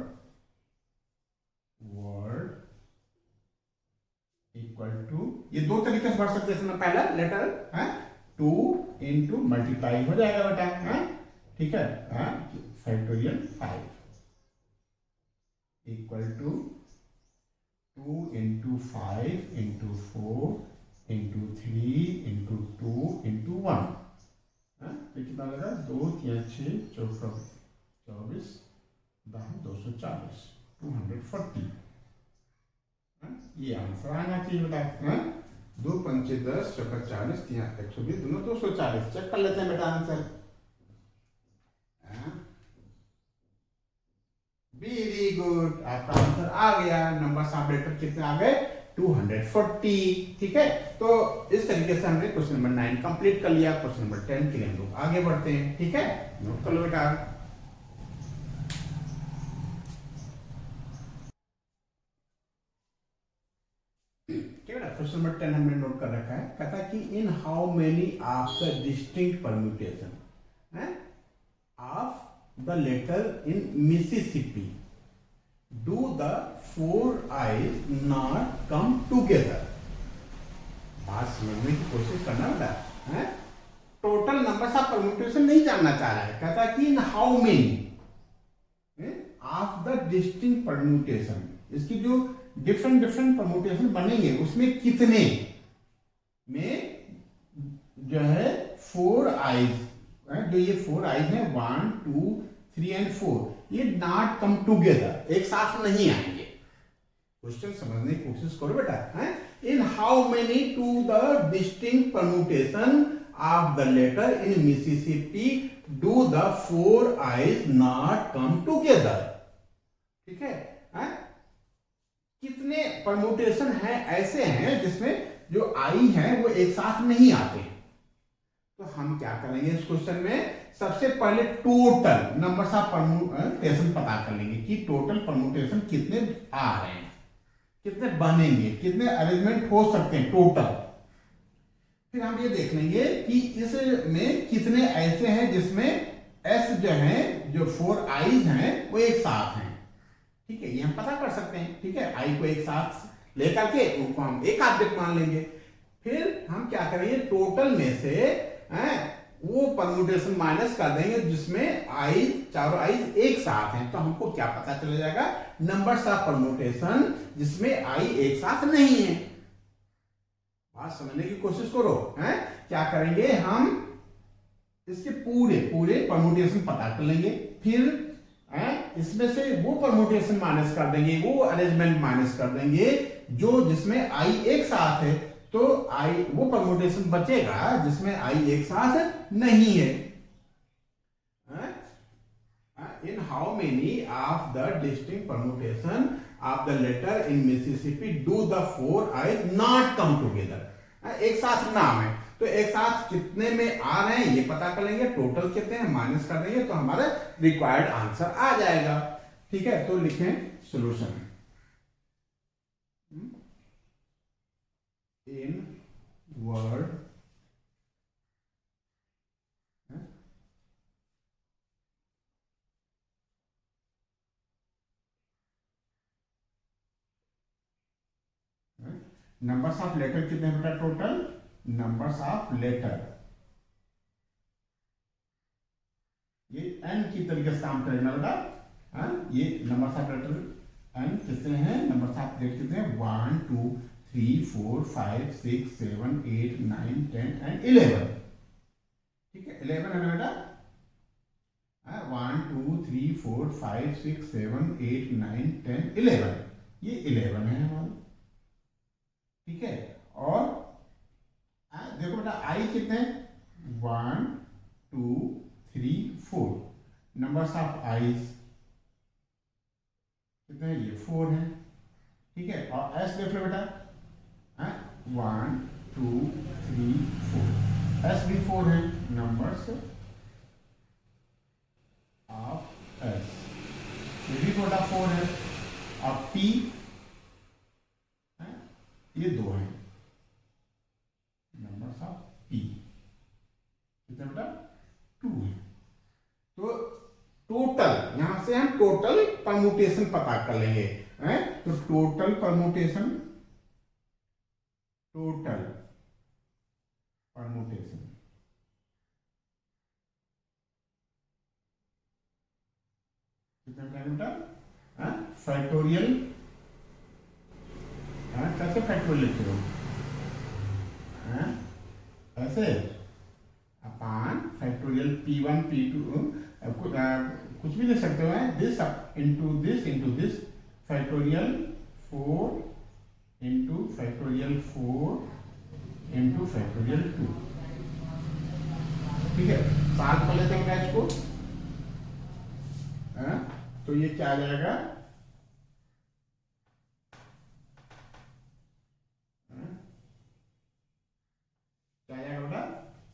equal to, ये दो तरीके से बढ़ सकते हैं। पहला लेटर है 2 इंटू मल्टीप्लाई हो जाएगा बेटा, है ठीक है, factorial 5 equal to 2 into 5 into 4 into 3 into 2 into 1। तो कितना लगा, 2 3 6 24 10 240 240। ये आंसर आना चाहिए बेटा। 2 पंचे 10 चौका 40 3 120 दोनों 240। चेक कर लेते हैं बेटा आंसर। वेरी गुड, आपका आंसर आ गया। नंबर ऑफ लेटर कितने आ गए, 240। ठीक है, तो इस तरीके से हमने क्वेश्चन नंबर 9 कंप्लीट कर लिया। क्वेश्चन नंबर 10 के लिए हम लोग आगे बढ़ते हैं। ठीक है, नोट कर लो बेटा। क्वेश्चन नंबर 10 हमने नोट कर रखा है। कहता है कि in how many of the distinct permutation of the letter in Mississippi do the 4 I's not come together. बात समझने की कोशिश करना बेटा। टोटल नंबर्स ऑफ परम्यूटेशन नहीं जानना चाह रहा है। कहता है कि in how many of the distinct permutation, इसकी जो डिफरेंट परम्यूटेशन बनेंगे उसमें कितने में जो है 4 आईज, जो ये 4 आईज है 1 2 3 एंड 4, ये नॉट कम टूगेदर, एक साथ नहीं आएंगे। क्वेश्चन समझने की कोशिश करो बेटा। In how many to the distinct permutation of the letter in Mississippi do the 4 I's not come together. ठीक है, कितने परम्यूटेशन है ऐसे हैं जिसमें जो आई है वो एक साथ नहीं आते। तो हम क्या करेंगे इस क्वेश्चन में, सबसे पहले टोटल नंबर्स ऑफ परम्यूटेशन पता कर लेंगे कि टोटल परम्यूटेशन कितने आ रहे हैं, कितने बनेंगे, कितने अरेंजमेंट हो सकते हैं टोटल। फिर हम ये देख लेंगे कि इसमें कितने ऐसे हैं जिसमें एस जो है, जो 4 आईज हैं वो एक साथ हैं। ठीक है, ये हम पता कर सकते हैं। ठीक है, आई को एक साथ लेकर के उनको हम एक ऑब्जेक्ट मान लेंगे। फिर हम क्या करेंगे, टोटल में से वो परम्यूटेशन माइनस कर देंगे जिसमें आई, चारों आईज एक साथ हैं। तो हमको क्या पता चल जाएगा, नंबर्स ऑफ परम्यूटेशन जिसमें आई एक साथ नहीं है। बात समझने की कोशिश करो। क्या करेंगे, हम इसके पूरे परम्यूटेशन पता कर लेंगे। फिर इसमें से वो परम्यूटेशन माइनस कर देंगे, वो अरेंजमेंट माइनस कर देंगे जो जिसमें आई एक साथ है। तो आई वो परम्यूटेशन बचेगा जिसमें आई एक साथ नहीं है। In how many of the distinct permutation of the letter in Mississippi do the four I's not come together. एक साथ नाम है तो एक साथ कितने में आ रहे हैं ये पता कर लेंगे, टोटल कितने हैं माइनस कर देंगे तो हमारा रिक्वायर्ड आंसर आ जाएगा। ठीक है, तो लिखें solution in word numbers of letter कितने बेटा टोटल, नंबर्स ऑफ लेटर ये n की तरीके से काम करेगा बेटा। ये नंबर्स ऑफ लेटर n कितने हैं, नंबर्स ऑफ लेटर कितने हैं 1 2 3 4 5 6 7 8 9 10 एंड 11। ठीक है 11 है ना बेटा, 1 2 3 4 5 6 7 8 9 10 11, ये 11 है हमारा। ठीक है, और देखो बेटा आई कितने 1 2 3 4, नंबर्स ऑफ आईज कितने हैं ये 4 है। ठीक है, और एस देख लो बेटा 1 2 3 4, एस भी 4 है, नंबर्स ऑफ एस ये भी बेटा 4 है। अब पी ये 2 है, नंबर्स ऑफ पी कितना बेटा 2 है। तो टोटल यहां से हम टोटल परमुटेशन पता कर लेंगे, तो टोटल परमुटेशन, टोटल परमुटेशन कितना बेटा फैक्टोरियल, कैसे फैक्टोरियल लिखते हो ऐसे अपान फैक्टोरियल p1 p2 कुछ भी लिख सकते हो, this into this factorial 4 into factorial 4 into factorial 2। ठीक है, साथ कर लेते हैं इसको, तो ये क्या आ जाएगा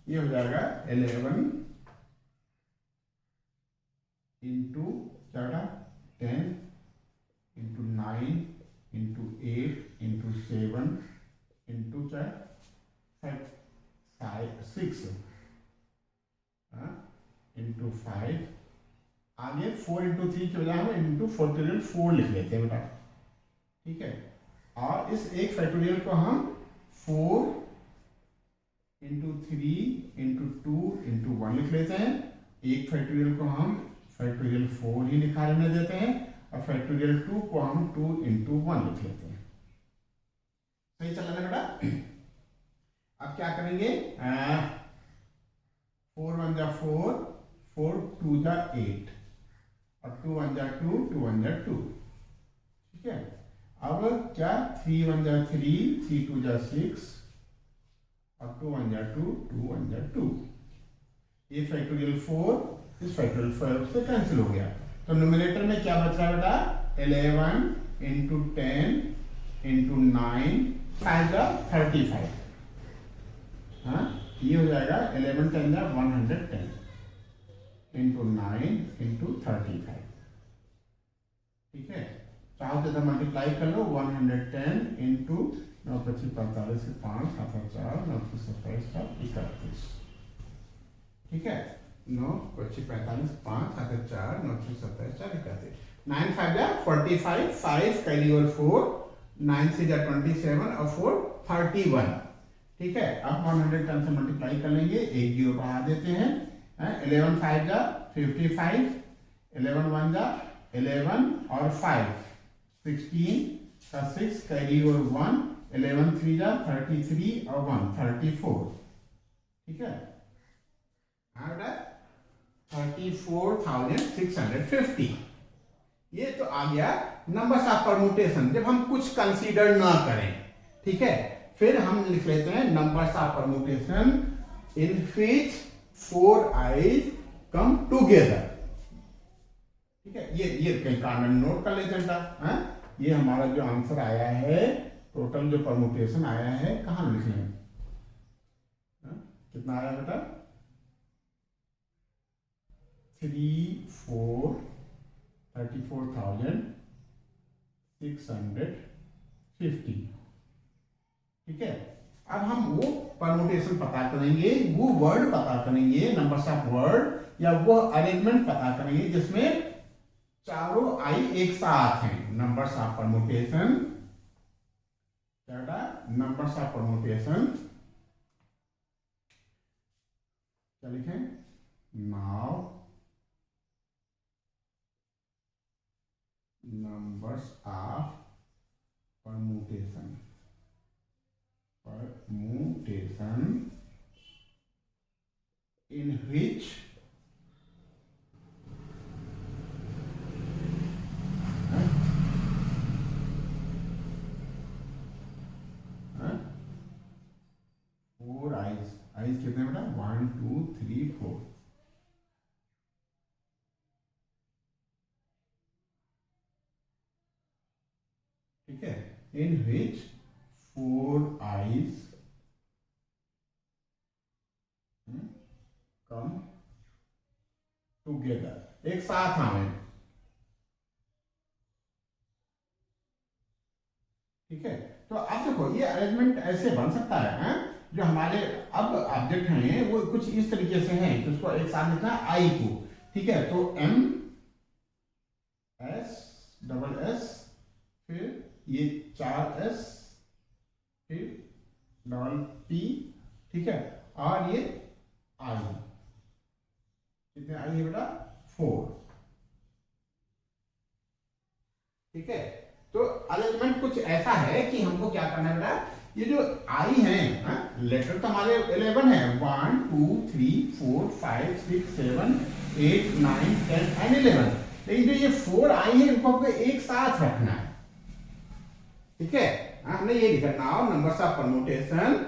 ये हो जाएगा 11 इंटू क्या 10 इंटू 9 इंटू 8 इंटू 7 इंटू क्या 6 इंटू 5, आगे 4 इंटू 3 की बजाय हम इंटू फैक्टोरियल 4 लिख लेते हैं बेटा। ठीक है, और इस एक फैक्टोरियल को हम 4 इंटू 3 इंटू 2 इंटू 1 लिख लेते हैं। एक फैक्टोरियल को हम फैक्टोरियल 4 ही लिखा रहने देते हैं और फैक्टोरियल 2 को हम 2 इंटू 1 लिख लेते हैं। सही चल रहा है बेटा। अब क्या करेंगे 4 1 जा 4, 4 2 जा 8 और 2 1 जा 2, 2 1 जा 2। ठीक है, अब क्या 3 1 जा 3, 3 2 जा 6 और 2 1 जा 2, 2 1 जा 2। ये फैक्टोरियल 4 इस फैक्टोरियल 4 से कैंसिल हो गया, तो न्यूमरेटर में क्या बच रहा है बेटा 11 इंटू 10 इंटू 9 5 जा 35। हाँ ये हो जाएगा 11 10 जा 110 इंटू 9 इंटू 35। ठीक है, चाहो तो मल्टीप्लाई कर लो 110 इंटू 9 25 45 से 5 7 4 9 27 31। ठीक है, 9 25 45 5 7 4 9 27 31। 9 5 जा 45, 5 कैरी और 4, 9 से जा 27 और 4 31। ठीक है, अब 110 से मल्टीप्लाई कर लेंगे, एक जीरो बढ़ा देते हैं। 11 5 जा 55, 11 1 जा 11 और 5 16 का 6 कैरी और 1, 11 3 जा 33 और 1 34। ठीक है, 34,650। ये तो आ गया नंबर्स ऑफ परमुटेशन जब हम कुछ कंसीडर ना करें। ठीक है, फिर हम लिख लेते हैं numbers of permutation in which 4 eyes come together. ठीक है, ये कहीं कारण नोट कर लेते हैं। ये हमारा जो आंसर आया है, टोटल जो परमुटेशन आया है, कहाँ लिखे हैं? कितना आया बेटा? 34,650। ठीक है, अब हम वो परमुटेशन पता करेंगे, वो वर्ड पता करेंगे, नंबर्स ऑफ वर्ड या वो अरेंजमेंट पता करेंगे जिसमें चारों आई एक साथ हैं। नंबर्स ऑफ परमुटेशन, क्या? नंबर्स ऑफ परमुटेशन क्या लिखें? Now numbers of permutation in which four eyes कितने बेटा? 1 2 3 4। ठीक है, in which four eyes come together, एक साथ आवे। ठीक है, तो अब देखो ये अरेंजमेंट ऐसे बन सकता है, जो हमारे अब ऑब्जेक्ट हैं वो कुछ इस तरीके से हैं कि उसको एक साथ लिखना है आई को। ठीक है, तो M S डबल S, फिर ये 4S, फिर डबल P। ठीक है, और ये आई, कितने आई है बेटा? 4। ठीक है, तो अरेंजमेंट कुछ ऐसा है कि हमको क्या करना है बेटा, ये जो आई है, लेटर तो हमारे 11 है, 1 2 3 4 5 6 7 8 9 10 एंड 11, लेकिन जो ये 4 आई है इनको आपको एक साथ रखना है। ठीक है, हमने ये लिखा now numbers of permutation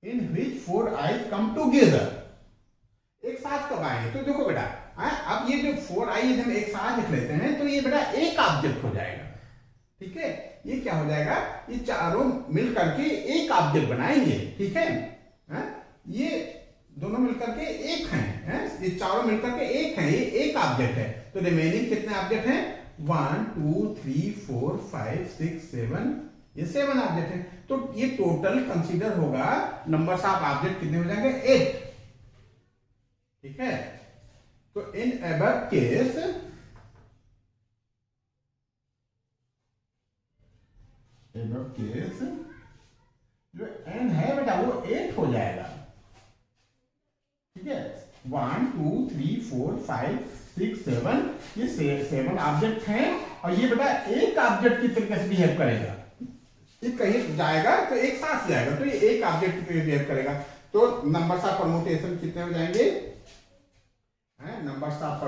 in which 4 eyes come together, एक साथ कब आएंगे? तो देखो बेटा, अब ये जो 4 आईज हम एक साथ लिख लेते हैं तो ये बेटा एक ऑब्जेक्ट हो जाएगा। ठीक है, ये क्या हो जाएगा? ये चारों मिल करके एक ऑब्जेक्ट बनाएंगे। ठीक है, ये दोनों मिलकर के एक हैं, ये चारों मिलकर के एक हैं, ये एक ऑब्जेक्ट है। तो रिमेनिंग कितने ऑब्जेक्ट हैं? 1 2 3 4 5 6 7, ये 7 ऑब्जेक्ट है। तो ये टोटल कंसीडर होगा, नंबर्स ऑफ ऑब्जेक्ट कितने हो जाएंगे? 8। ठीक है, तो इन अबव केस जो n है बेटा वो 8 हो जाएगा। ठीक है, 1 2 3 4 5 6 7, ये 7 ऑब्जेक्ट हैं, और ये बेटा एक ऑब्जेक्ट की तरीके से बिहेव करेगा। ये कहीं जाएगा तो एक साथ जाएगा, तो ये एक ऑब्जेक्ट की तरह बिहेव करेगा। तो नंबर्स ऑफ परमुटेशन कितने हो जाएंगे? नंबर्स ऑफ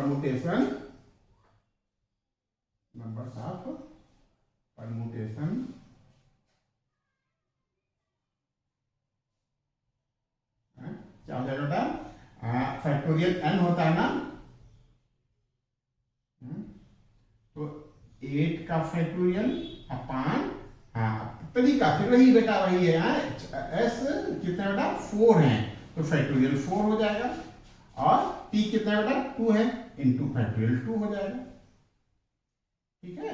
परमुटेशन क्या हो जाएगा बेटा? फैक्टोरियल n होता है ना, तो 8 का फैक्टोरियल अपान, तरीका फिर वही बेटा वही है, s कितना बेटा? 4 है, तो फैक्टोरियल 4 हो जाएगा, और p कितना बेटा? 2 है, इंटू फैक्टोरियल 2 हो जाएगा। ठीक है,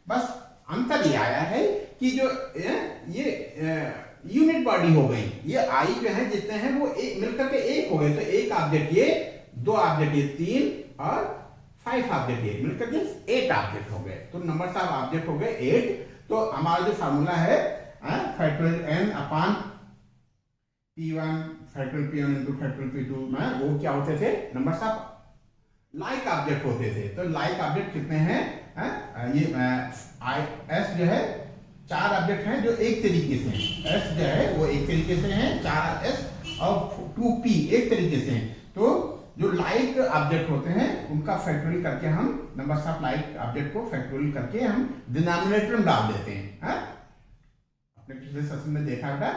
बस अंतर ये आया है कि जो ये यूनिट बॉडी हो गई, ये आई जो है जितने हैं वो मिलकर के एक हो गए, तो एक ऑब्जेक्ट ये, 2 ऑब्जेक्ट ये, 3 और 5 ऑब्जेक्ट ये, मिलकर के 8 ऑब्जेक्ट हो गए। तो नंबर्स ऑफ ऑब्जेक्ट हो गए 8। तो हमारा जो फार्मूला है फैक्टोरियल n अपान p1 factorial p1 into factorial p2 में वो क्या होते थे? नंबर्स ऑफ लाइक ऑब्जेक्ट होते थे। तो लाइक ऑब्जेक्ट कितने हैं? ये s जो है 4 ऑब्जेक्ट हैं जो एक तरीके से हैं, s जो है वो एक तरीके से हैं, 4s और 2p एक तरीके से हैं। तो जो लाइक ऑब्जेक्ट होते हैं उनका फैक्टोरियल करके हम नंबर्स ऑफ लाइक ऑब्जेक्ट को फैक्टोरियल करके हम डिनोमिनेटर में डाल देते हैं। आपने पिछले सेशन में देखा था।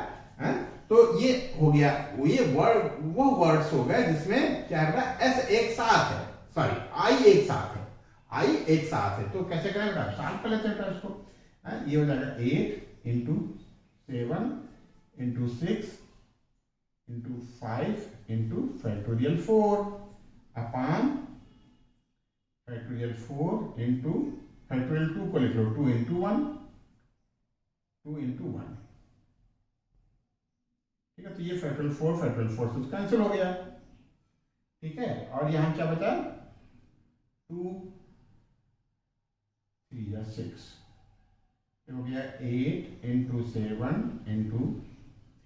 तो ये हो गया, ये वर्ड वो वर्ड्स हो गए जिसमें क्या है? s एक साथ है, सॉरी i एक साथ है, आई एक साथ है। तो कैसे करें बेटा, सॉल्व कर लेते हैं बेटा इसको। ये हो जाएगा 8 into 7 into 6 into 5 into factorial 4 अपान फैक्टोरियल 4 इंटू फैक्टोरियल 2 को लिख लो 2 इंटू 1 2 इंटू 1। ठीक है, तो ये फैक्टोरियल 4 से कैंसिल हो गया। ठीक है, और यहां क्या बचा 2 3 या 6 हो गया 8 इंटू 7 इंटू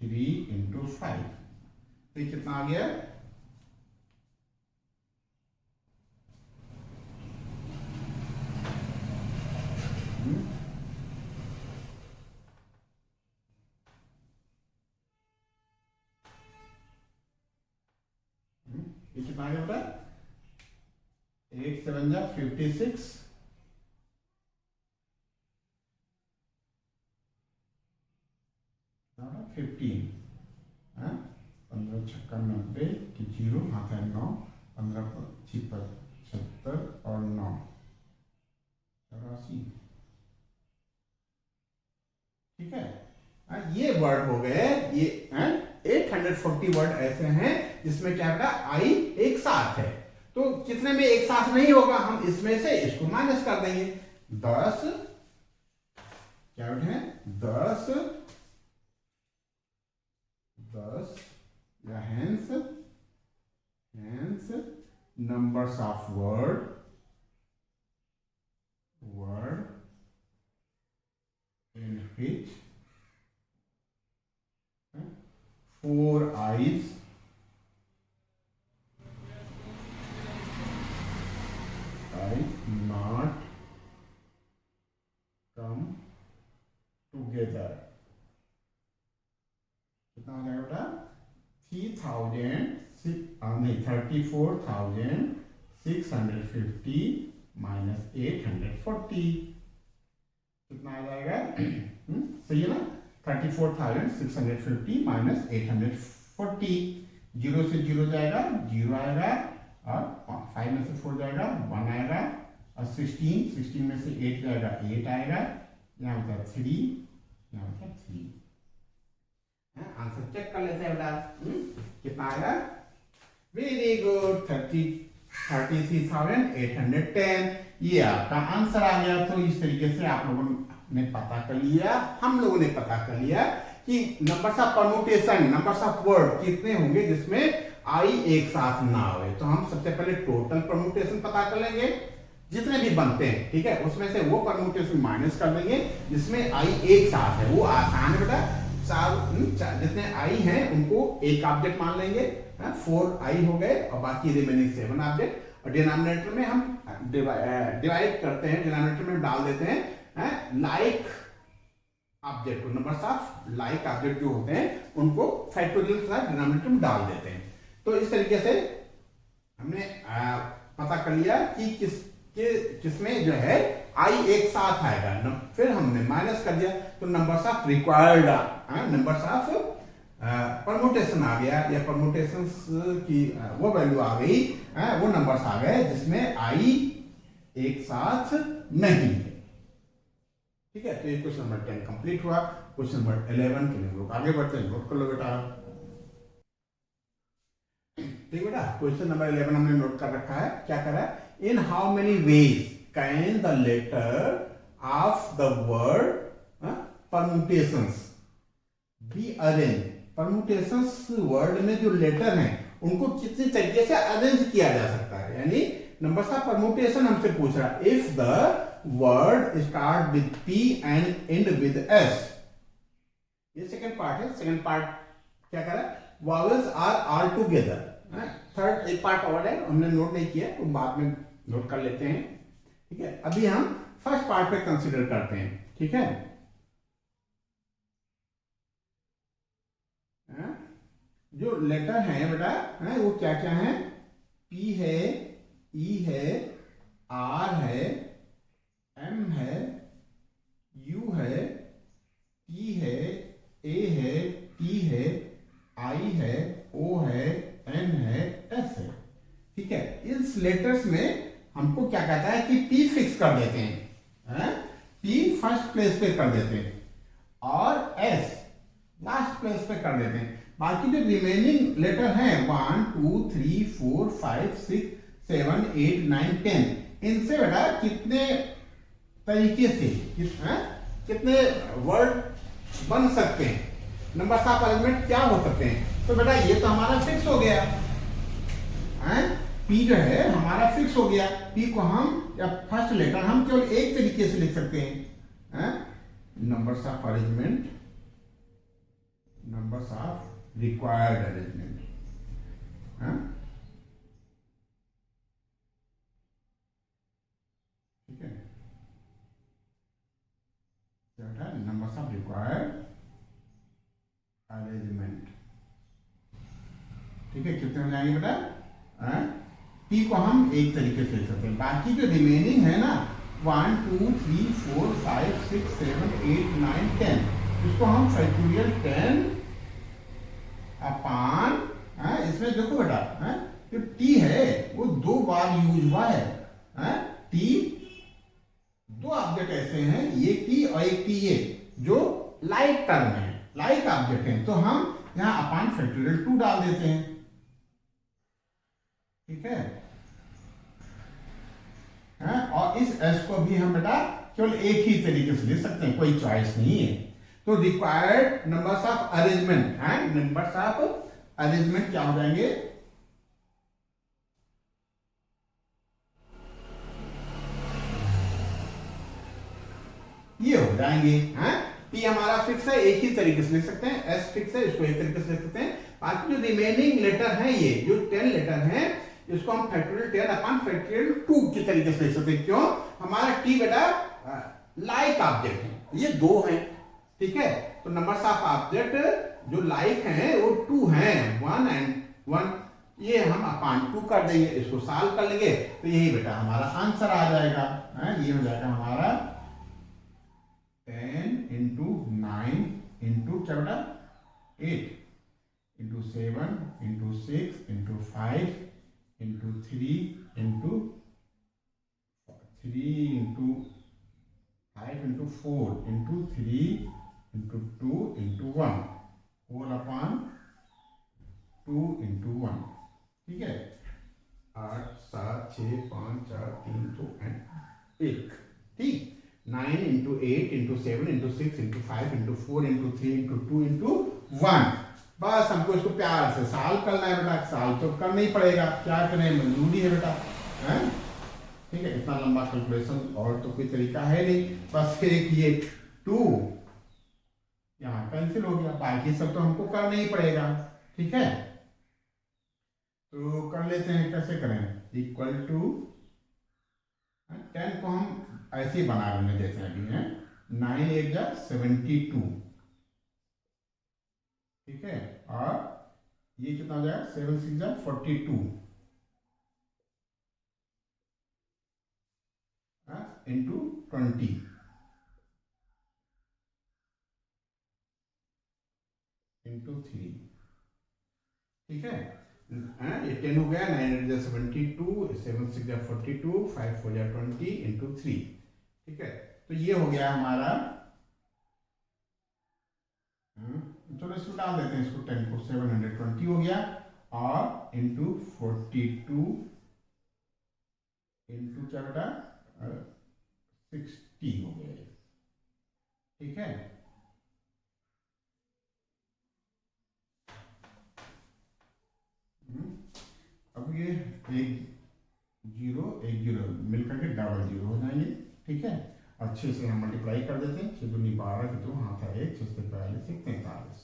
3 इंटू 5। तो कितना आ गया ये कितना आ गया बेटा 8 7 जा 56 15 15 छक्का 90 की 0 हाथ है 9 15 छिपर 76 और 9 84। ठीक है, ये वर्ड हो गए। ये 840 वर्ड ऐसे हैं जिसमें क्या होगा आई एक साथ है। तो कितने में एक साथ नहीं होगा, हम इसमें से इसको माइनस कर देंगे। 10 क्या है 10 या hence numbers of word in which 4 eyes not come together। कितना हो जाएगा बेटा 34,650 माइनस 840 कितना आ जाएगा सही है ना 34,650 माइनस 840। 0 से 0 जाएगा 0 आएगा और 5 में से 4 जाएगा 1 आएगा और 16 में से 8 जाएगा 8 आएगा। यहाँ होता है 3 यहाँ होता है 3। आंसर चेक कर लेते हैं बेटा कितना आएगा वेरी गुड 33,810 ये आपका आंसर आ गया। तो इस तरीके से आप लोगों ने पता कर लिया, हम लोगों ने पता कर लिया कि numbers of permutation numbers of word कितने होंगे जिसमें आई एक साथ ना आए। तो हम सबसे पहले टोटल परम्यूटेशन पता कर लेंगे जितने भी बनते हैं। ठीक है, उसमें से वो परम्यूटेशन माइनस कर देंगे जिसमें आई एक साथ है। वो आसान है बेटा, जितने आई हैं उनको एक ऑब्जेक्ट मान लेंगे 4 आई हो गए और बाकी रिमेनिंग 7 ऑब्जेक्ट। और डिनोमिनेटर में हम डिवाइड करते हैं, डिनोमिनेटर में डाल देते हैं लाइक ऑब्जेक्ट को, नंबर्स ऑफ लाइक ऑब्जेक्ट जो होते हैं उनको फैक्टोरियल के साथ डिनोमिनेटर में डाल देते हैं। तो इस तरीके से हमने पता कर लिया कि किसमें जो है आई एक साथ आएगा। फिर हमने माइनस कर दिया तो numbers of required numbers of permutation आ गया या परम्यूटेशंस की वो वैल्यू आ गई, वो नंबर्स आ गए जिसमें आई एक साथ नहीं है। ठीक है, तो ये क्वेश्चन नंबर 10 कंप्लीट हुआ। क्वेश्चन नंबर 11 के लिए हम लोग आगे बढ़ते हैं, नोट कर लो बेटा। ठीक बेटा, क्वेश्चन नंबर 11 हमने नोट कर रखा है। क्या कर रहा है in how many ways can the letter of the word permutations be arrange. Permutations word में जो लेटर हैं उनको कितने तरीके से अरेंज किया जा सकता है, यानी नंबर्स ऑफ परम्यूटेशन हमसे पूछ रहा है। If the word start with P and end with S. ये सेकंड पार्ट है। सेकंड पार्ट क्या कर रहा है vowels are all together. Third एक पार्ट और है, हमने नोट नहीं किया तो बाद में नोट कर लेते हैं। ठीक है, अभी हम फर्स्ट पार्ट पे कंसीडर करते हैं। ठीक है, जो लेटर है बेटा वो क्या क्या है, पी है, ई है, आर है, एम है, यू है, टी है, ए है, टी है, आई है, ओ है, एन है, एस है। ठीक है, इस लेटर्स में हमको क्या कहता है है कि P फिक्स कर देते हैं, P फर्स्ट प्लेस पे कर देते हैं और S लास्ट प्लेस पे कर देते हैं। बाकी जो रिमेनिंग लेटर हैं 1 2 3 4 5 6 7 8 9 10, इनसे बेटा कितने तरीके से कितने वर्ड बन सकते हैं, नंबर्स ऑफ अरेंजमेंट क्या हो सकते हैं। तो बेटा ये तो हमारा फिक्स हो गया है, P जो है हमारा फिक्स हो गया। P को हम या फर्स्ट लेटर हम केवल एक तरीके से लिख सकते हैं, numbers of arrangement, numbers of required arrangement. ठीक है, नंबर्स ऑफ रिक्वायर्ड अरेंजमेंट। ठीक है, कितने हो जाएंगे बेटा, P को हम एक तरीके से लिख सकते हैं। बाकी जो रिमेनिंग है ना 1 2 3 4 5 6 7 8 9 10, इसको हम फैक्टोरियल 10 अपान, इसमें देखो बेटा जो T है वो 2 बार यूज हुआ है, T 2 ऑब्जेक्ट ऐसे हैं, ये T और एक T ये जो लाइक टर्म है, लाइक ऑब्जेक्ट है, तो हम यहां अपान फैक्टोरियल 2 डाल देते हैं। ठीक है, और इस S को भी हम बेटा केवल एक ही तरीके से लिख सकते हैं, कोई चॉइस नहीं है। तो required numbers of arrangement, numbers of arrangement क्या हो जाएंगे, ये हो जाएंगे। P हमारा फिक्स है, एक ही तरीके से लिख सकते हैं, S फिक्स है, इसको एक तरीके से लिख सकते हैं। बाकी जो रिमेनिंग लेटर हैं, ये जो 10 लेटर हैं, इसको हम फैक्टोरियल 10 अपॉन फैक्टोरियल 2 के तरीके से लिख सकते हैं। क्यों, हमारा T बेटा लाइक ऑब्जेक्ट है, ये 2 हैं। ठीक है, तो नंबर्स ऑफ ऑब्जेक्ट जो लाइक हैं वो 2 हैं, 1 and 1, ये हम अपॉन 2 कर देंगे, इसको सॉल्व कर लेंगे, तो यही बेटा हमारा आंसर आ जाएगा। ये हो जाएगा हमारा 10 इंटू 9 इंटू क्या बेटा 8 into 7 into 6 into 5 into 3 into 5 into 4 into 3 into 2 into 1 whole upon 2 into 1। ठीक है, 8 7 6 5 4 3 2 1। ठीक, 9 into 8 into 7 into 6 into 5 into 4 into 3 into 2 into 1। बस हमको इसको प्यार से सॉल्व करना है बेटा, सॉल्व तो करना ही पड़ेगा, क्या करें, मजबूरी है बेटा। ठीक है, इतना लंबा कैलकुलेशन और तो कोई तरीका है नहीं, बस फिर एक ये 2 यहाँ कैंसिल हो गया, बाकी सब तो हमको करना ही पड़ेगा। ठीक है, तो कर लेते हैं, कैसे करें, इक्वल टू 10 को हम ऐसे ही बना लेने देते हैं अभी, 9 8 जा 72। ठीक है, और ये कितना हो जाएगा 7 6 जा 42 इंटू 20 इंटू 3। ठीक है, ये 10 हो गया, 9 8 जा 72, 7 6 जा 42, 5 4 जा 20 इंटू 3। ठीक है, तो ये हो गया हमारा, चलो इसको डाल देते हैं, इसको 10 को 720 हो गया, और इंटू 42 इंटू क्या बेटा 60 हो गया। ठीक है, अब ये एक जीरो मिलकर के डबल जीरो हो जाएंगे। ठीक है, अच्छे से हम मल्टीप्लाई कर देते हैं, 6 दूनी 12 की 2 हाथ है 1 6 42 6 43।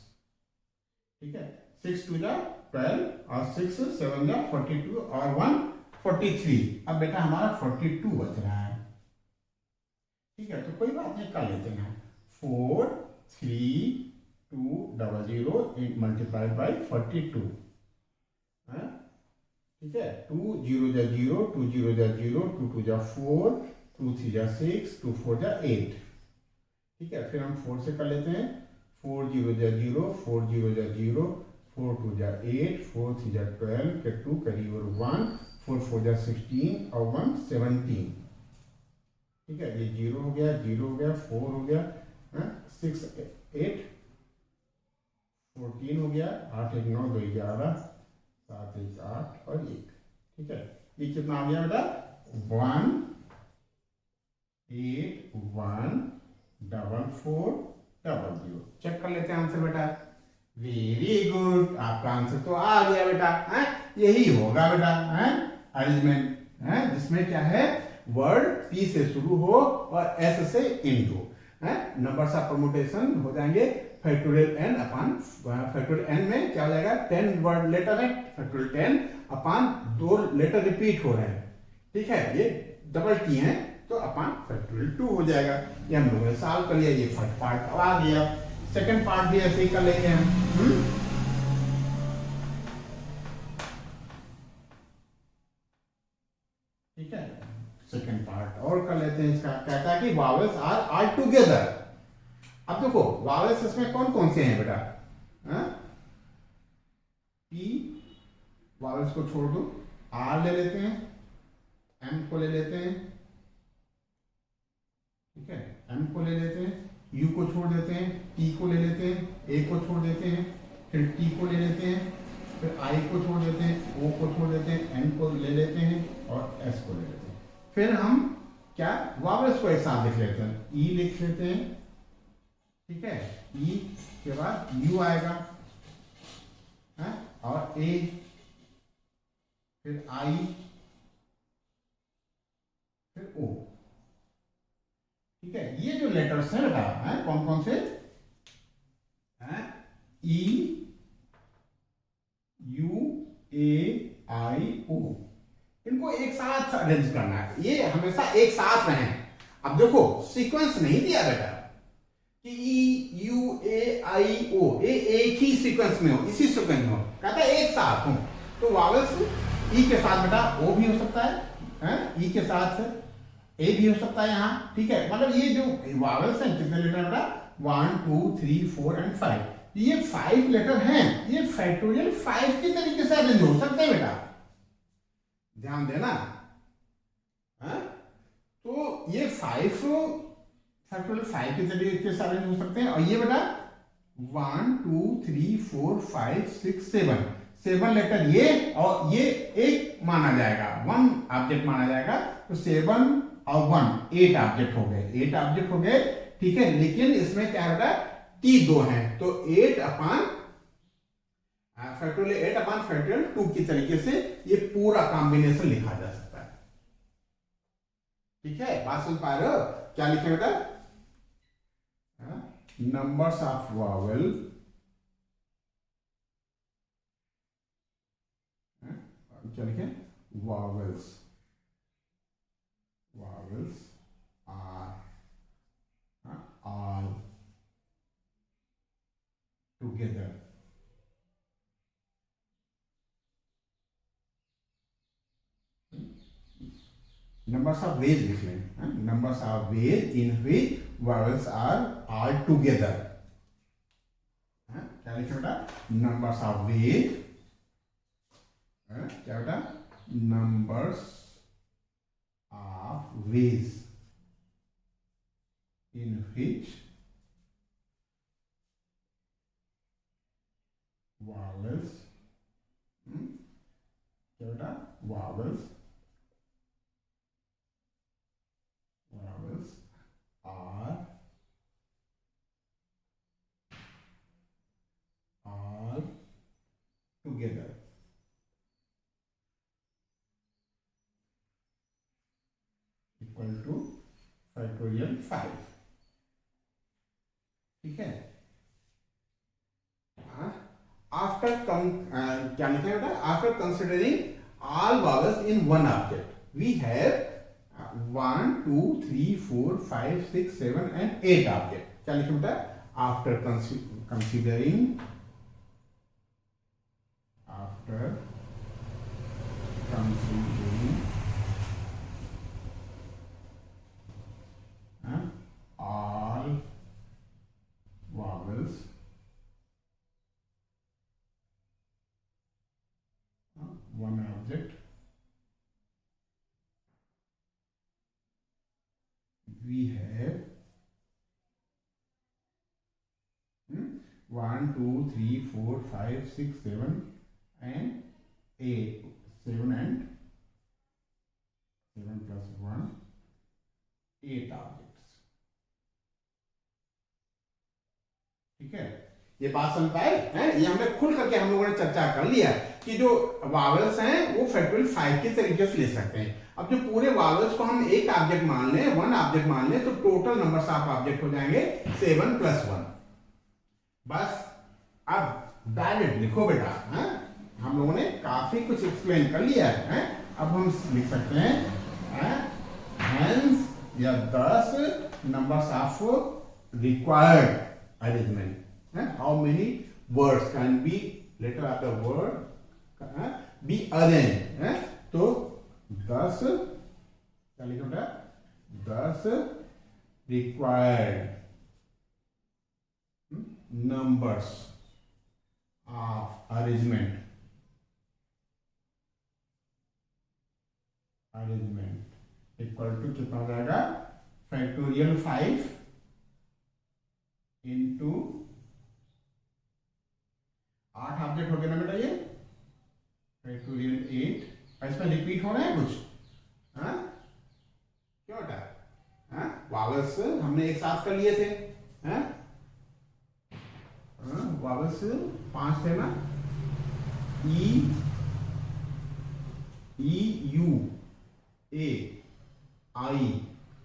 ठीक है, 6 2 जा 12 और 6 7 जा 42 और 1 43। अब बेटा हमारा 42 बच रहा है। ठीक है, तो कोई बात नहीं, कर लेते हैं, 4 3 2 0 0 मल्टीप्लाई बाई 42। ठीक है, 2 0 जा 0 2 0 जा 0 2 2 जा 4 2 3 जा 6 2 4 जा 8। ठीक है, फिर हम 4 से कर लेते हैं, 4 0 जा 0 4 0 जा 0 4 2 जा 8 4 3 जा 12 के 2 करीब 1 4 4 जा 16 और 1 17। ठीक है, ये 0 हो गया, 0 हो गया, 4 हो गया, 6 8 14 हो गया, 8 1 9 2 11, 7 1 8 और 1। ठीक है, ये कितना आ गया बेटा? 1 8 1 4 4 0 0। चेक कर लेते हैं आंसर बेटा। वेरी गुड, आपका आंसर तो आ गया बेटा। है, यही होगा बेटा अरेंजमेंट, जिसमें क्या है, वर्ड पी से शुरू हो और एस से एंड हो। नंबर्स ऑफ परमुटेशन हो जाएंगे factorial N upon factorial N में क्या हो जाएगा, 10 वर्ड लेटर है, फैक्टोरियल 10 अपॉन 2 लेटर रिपीट हो रहे हैं। ठीक है, ये डबल टी है तो अपॉन फैक्टोरियल 2 हो जाएगा। ये हम लोगों ने सॉल्व कर लिया, ये फर्स्ट पार्ट आ गया। सेकंड पार्ट भी ऐसे ही कर लेंगे हम। ठीक है, सेकंड पार्ट और कर लेते हैं। इसका कहता है कि वावेल्स आर ऑल टुगेदर। अब देखो वावेल्स इसमें कौन कौन से हैं बेटा? पी वावेल्स को छोड़ दो, आर ले लेते हैं, एम को ले लेते हैं, ठीक है, एम को ले लेते हैं, यू को छोड़ देते हैं, टी को ले लेते हैं, ए को छोड़ देते हैं, फिर टी को ले लेते हैं, फिर आई को छोड़ देते हैं, ओ को छोड़ देते हैं, एन को ले लेते हैं और एस को ले लेते हैं। फिर हम क्या वावेल्स को एक साथ लिख लेते हैं, ई लिख लेते हैं, ठीक है, ई के बाद यू आएगा, है, और ए, फिर आई, फिर ओ। ठीक है, ये जो लेटर्स हैं बेटा कौन कौन से हैं? ई यू ए आई ओ, इनको एक साथ अरेंज करना है, ये हमेशा एक साथ रहें। अब देखो सीक्वेंस नहीं दिया बेटा कि ई यू ए आई ओ, ये एक ही सीक्वेंस में हो, इसी सीक्वेंस में हो, कहता है एक साथ हो। तो वावेल्स ई के साथ बेटा ओ भी हो सकता है, ई के साथ ए भी हो सकता है यहाँ। ठीक है, मतलब ये जो वावेल्स हैं कितने लेटर बेटा? 1 2 3 4 एंड 5। ये 5 लेटर हैं, ये फैक्टोरियल 5 के तरीके से अरेंज हो सकते हैं बेटा, ध्यान देना। तो ये 5 फैक्टोरियल 5 के तरीके से अरेंज हो सकते हैं। और ये बेटा 1 2 3 4 5 6 7 लेटर ये, और ये एक माना जाएगा, 1 ऑब्जेक्ट माना जाएगा। तो 7 और 1 8 ऑब्जेक्ट हो गए, 8 ऑब्जेक्ट हो गए। ठीक है, लेकिन इसमें क्या होगा, टी 2 है, तो 8 अपॉन फैक्टोरियल 8 अपॉन फैक्टोरियल 2 की तरीके से ये पूरा कॉम्बिनेशन लिखा जा सकता है। ठीक है, बात सुन पा रहे हो? क्या लिखे बेटा? नंबर्स ऑफ वावेल, क्या लिखे? Vowels, vowels are all together. Numbers of ways लिख लें, numbers of ways in which vowels are all together. क्या लिखे बेटा? numbers of ways, क्या बेटा? numbers of ways in which vowels, क्या बेटा? vowels are all together. Equal to factorial 5. ठीक है, आफ्टर क्या लिखा है बेटा? After considering all vowels in one object we have 1 2 3 4 5 6 7 and 8 object. क्या लिखे बेटा? After considering, after considering all vowels one object 1 2 3 4 5 6 7 and 8, 7 and 7 plus 1, 8 objects. ठीक है, ये बात समझ पाए हैं? ये हमने खुल करके हम लोगों ने चर्चा कर लिया कि जो वावल्स हैं वो फैक्टोरियल 5 के तरीके से ले सकते हैं। अब जो पूरे वावल्स को हम एक ऑब्जेक्ट मान लें, वन ऑब्जेक्ट मान लें, तो टोटल नंबर्स ऑफ ऑब्जेक्ट हो जाएंगे 7 प्लस 1। बस अब डायरेक्ट लिखो बेटा, हैं? हम लोगों ने काफी कुछ एक्सप्लेन कर लिया है। अब हम लिख सकते हैं हेंस या 10 numbers of required arrangement. How many words can be letter of the word be arranged? तो 10 क्या लिखा बेटा? 10 required numbers of arrangement equal to कितना हो जाएगा? फैक्टोरियल 5 इंटू 8 ऑब्जेक्ट हो गया ना बेटा, ये फैक्टोरियल 8। इसमें रिपीट हो रहा है कुछ? हाँ क्यों बेटा? हाँ वावल्स हमने एक साथ कर लिए थे। हाँ वावल्स 5 थे ना, ई यू ए आई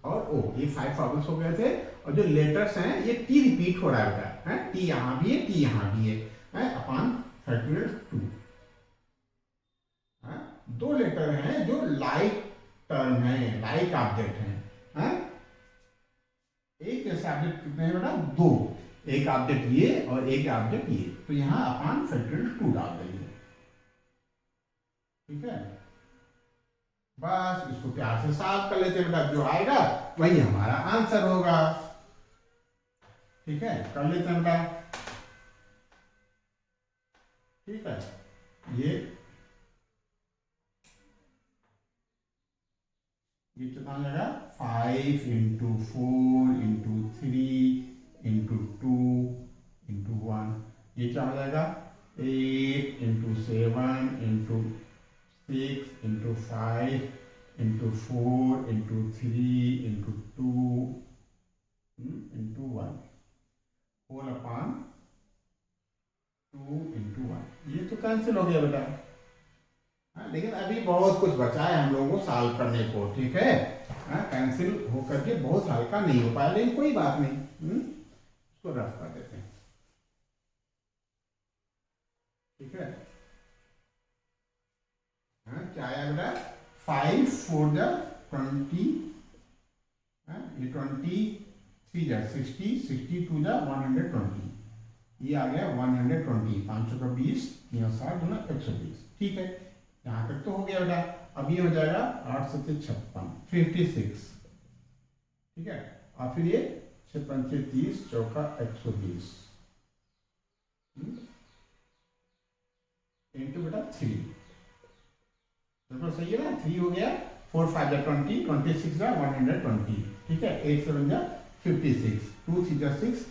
और ओ, ये 5 वावल्स हो गए थे। और जो लेटर्स हैं ये टी रिपीट हो रहा है बेटा, टी यहां भी है, टी यहां भी है अपॉन फैक्टोरियल 2। दो लेटर हैं जो लाइक टर्म है, लाइक ऑब्जेक्ट है। एक जैसे ऑब्जेक्ट कितने हैं बेटा? 2, एक ऑब्जेक्ट ये और एक ऑब्जेक्ट ये, तो यहां अपॉन फैक्टोरियल 2 डाल देंगे। ठीक है, बस इसको प्यार से सॉल्व कर लेते बेटा, जो आएगा वही हमारा आंसर होगा। ठीक है, कर लेते हैं बेटा। ठीक है, ये कितना हो जाएगा? 5 इंटू 4 इंटू 3 इंटू 2 इंटू 1, ये क्या हो जाएगा? 8 into 7 into 6 into 5 into 4 into 3 into 2 into 1 whole upon 2 into 1। ये तो कैंसिल हो गया बेटा। लेकिन अभी बहुत कुछ बचा है हम लोगों को सॉल्व करने को। ठीक है, कैंसिल होकर के बहुत हल्का नहीं हो पाया, लेकिन कोई बात नहीं, इसको रफ कर देते हैं। ठीक है, क्या आया बेटा? 5 4 जा 20, ये 23 जा 60, 62 जा 120, ये आ गया 120। 500 का 20, 360 गुना 120। ठीक है, यहां तक तो हो गया बेटा। अब ये हो जाएगा 8 7 56, 56। ठीक है, और फिर ये 6 5 30 चौका 120 इंटू बेटा 3। तो सही है ना, 3 हो गया, 4 5 जा 20, 26 जा 120। ठीक है, 8 7 जा 56, 2 3 जा 6,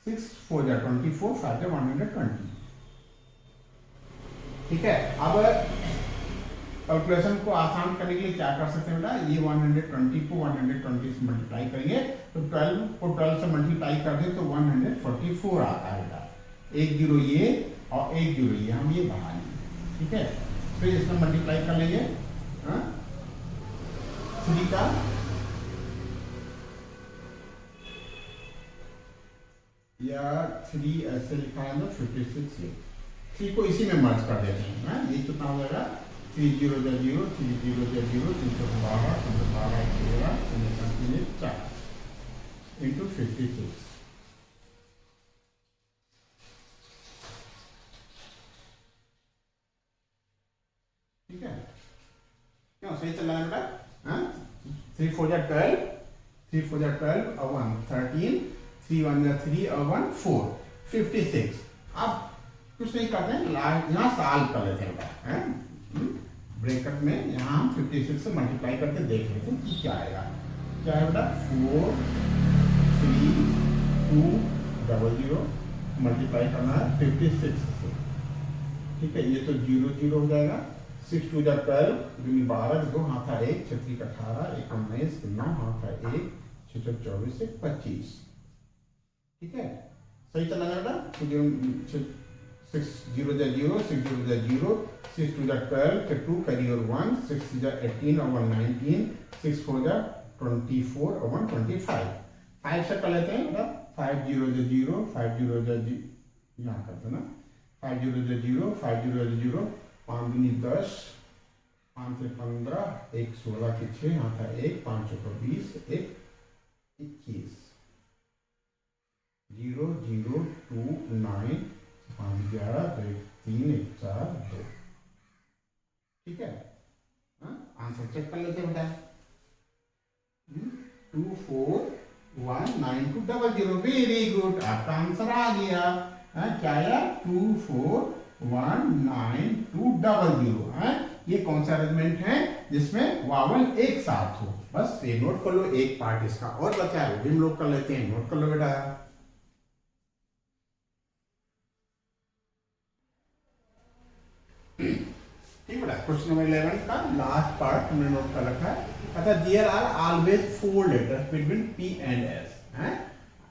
6 4 जा 24, 5 जा 120। ठीक है, अब कैलकुलेशन को आसान करने के लिए क्या कर सकते हैं बेटा? ये 120 को 120 से मल्टीप्लाई करेंगे तो 12 को 12 से मल्टीप्लाई कर दें तो 144 आता है बेटा। एक जीरो ये और एक जीरो ये, हम ये बढ़ा लेंगे। ठीक है, फिर इसमें मल्टीप्लाई कर लेंगे 3 का या 3 ऐसे लिखा है तो 56 ये 3 को इसी में मर्ज कर देते हैं। ये कितना हो जाएगा? 3 0 जा 0, 3 0 जा 0, 312 312 13 4 इंटू 56। ठीक है, क्यों सही चल रहा है बेटा? 3 4 जा 12, 3 4 जा 12 और 1 13, 3 1 जा 3 और 1 4, 56। अब कुछ नहीं करते हैं, यहाँ सॉल्व कर लेते हैं बेटा। ब्रैकेट में यहाँ हम 56 से मल्टीप्लाई करके देख लेते हैं कि क्या आएगा। क्या है बेटा? 4 3 2 0 0 मल्टीप्लाई करना है 56 से, ठीक है। ये तो 0 0 हो जाएगा, 6 2 जा 12, 12 2 हाथा 1 6 18 1 19 9 हाथा 1 6 24 से 25, ठीक है। सही चला जाएगा। 6 0 जा 0, 6 0 जा 0, 6 2 जा 12, 2 कैरी और 1, 6 जा 18 और 1 19, 6 4 जा 24 और 1 25। 5 से कर लेते हैं बेटा, 5 0 जा 0, 5 0 जा यहाँ करते ना, 5 0 जा 0, 5 0 जा 0, 5 दूनी 10, 5 से 15, 1 16 के 6 यहाँ था 1, 5 चौका 20, 1 21, 0 0 2 9, 5 11, 3 1 4 2, ठीक है। आंसर चेक कर लेते हैं बेटा, 2 4 1 9 2 0 0, वेरी गुड, आपका आंसर आ गया। क्या आया? 2 4 1 9 2 0 0। ये कौन सा अरेंजमेंट है जिसमें वावल एक साथ हो? बस ये नोट कर लो। एक पार्ट इसका और बचा है, वो भी हम लोग कर लेते हैं। नोट कर लो बेटा। ठीक बेटा, क्वेश्चन नंबर 11 का लास्ट पार्ट हमने नोट कर रखा है। अच्छा, there are always 4 letters between P and S।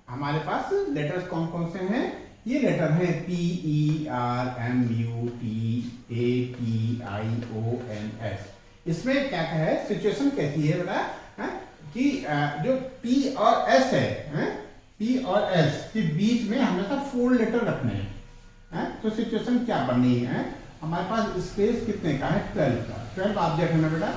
हमारे पास लेटर्स कौन कौन से हैं? ये लेटर हैं P E R M U T A P I O N S। इसमें क्या है, सिचुएशन कैसी है बेटा, कि जो P और S है, P और S के बीच में हमेशा 4 लेटर रखने हैं। तो सिचुएशन क्या बननी है? हमारे पास स्पेस कितने का है? 12 का। 12 ऑब्जेक्ट है ना बेटा।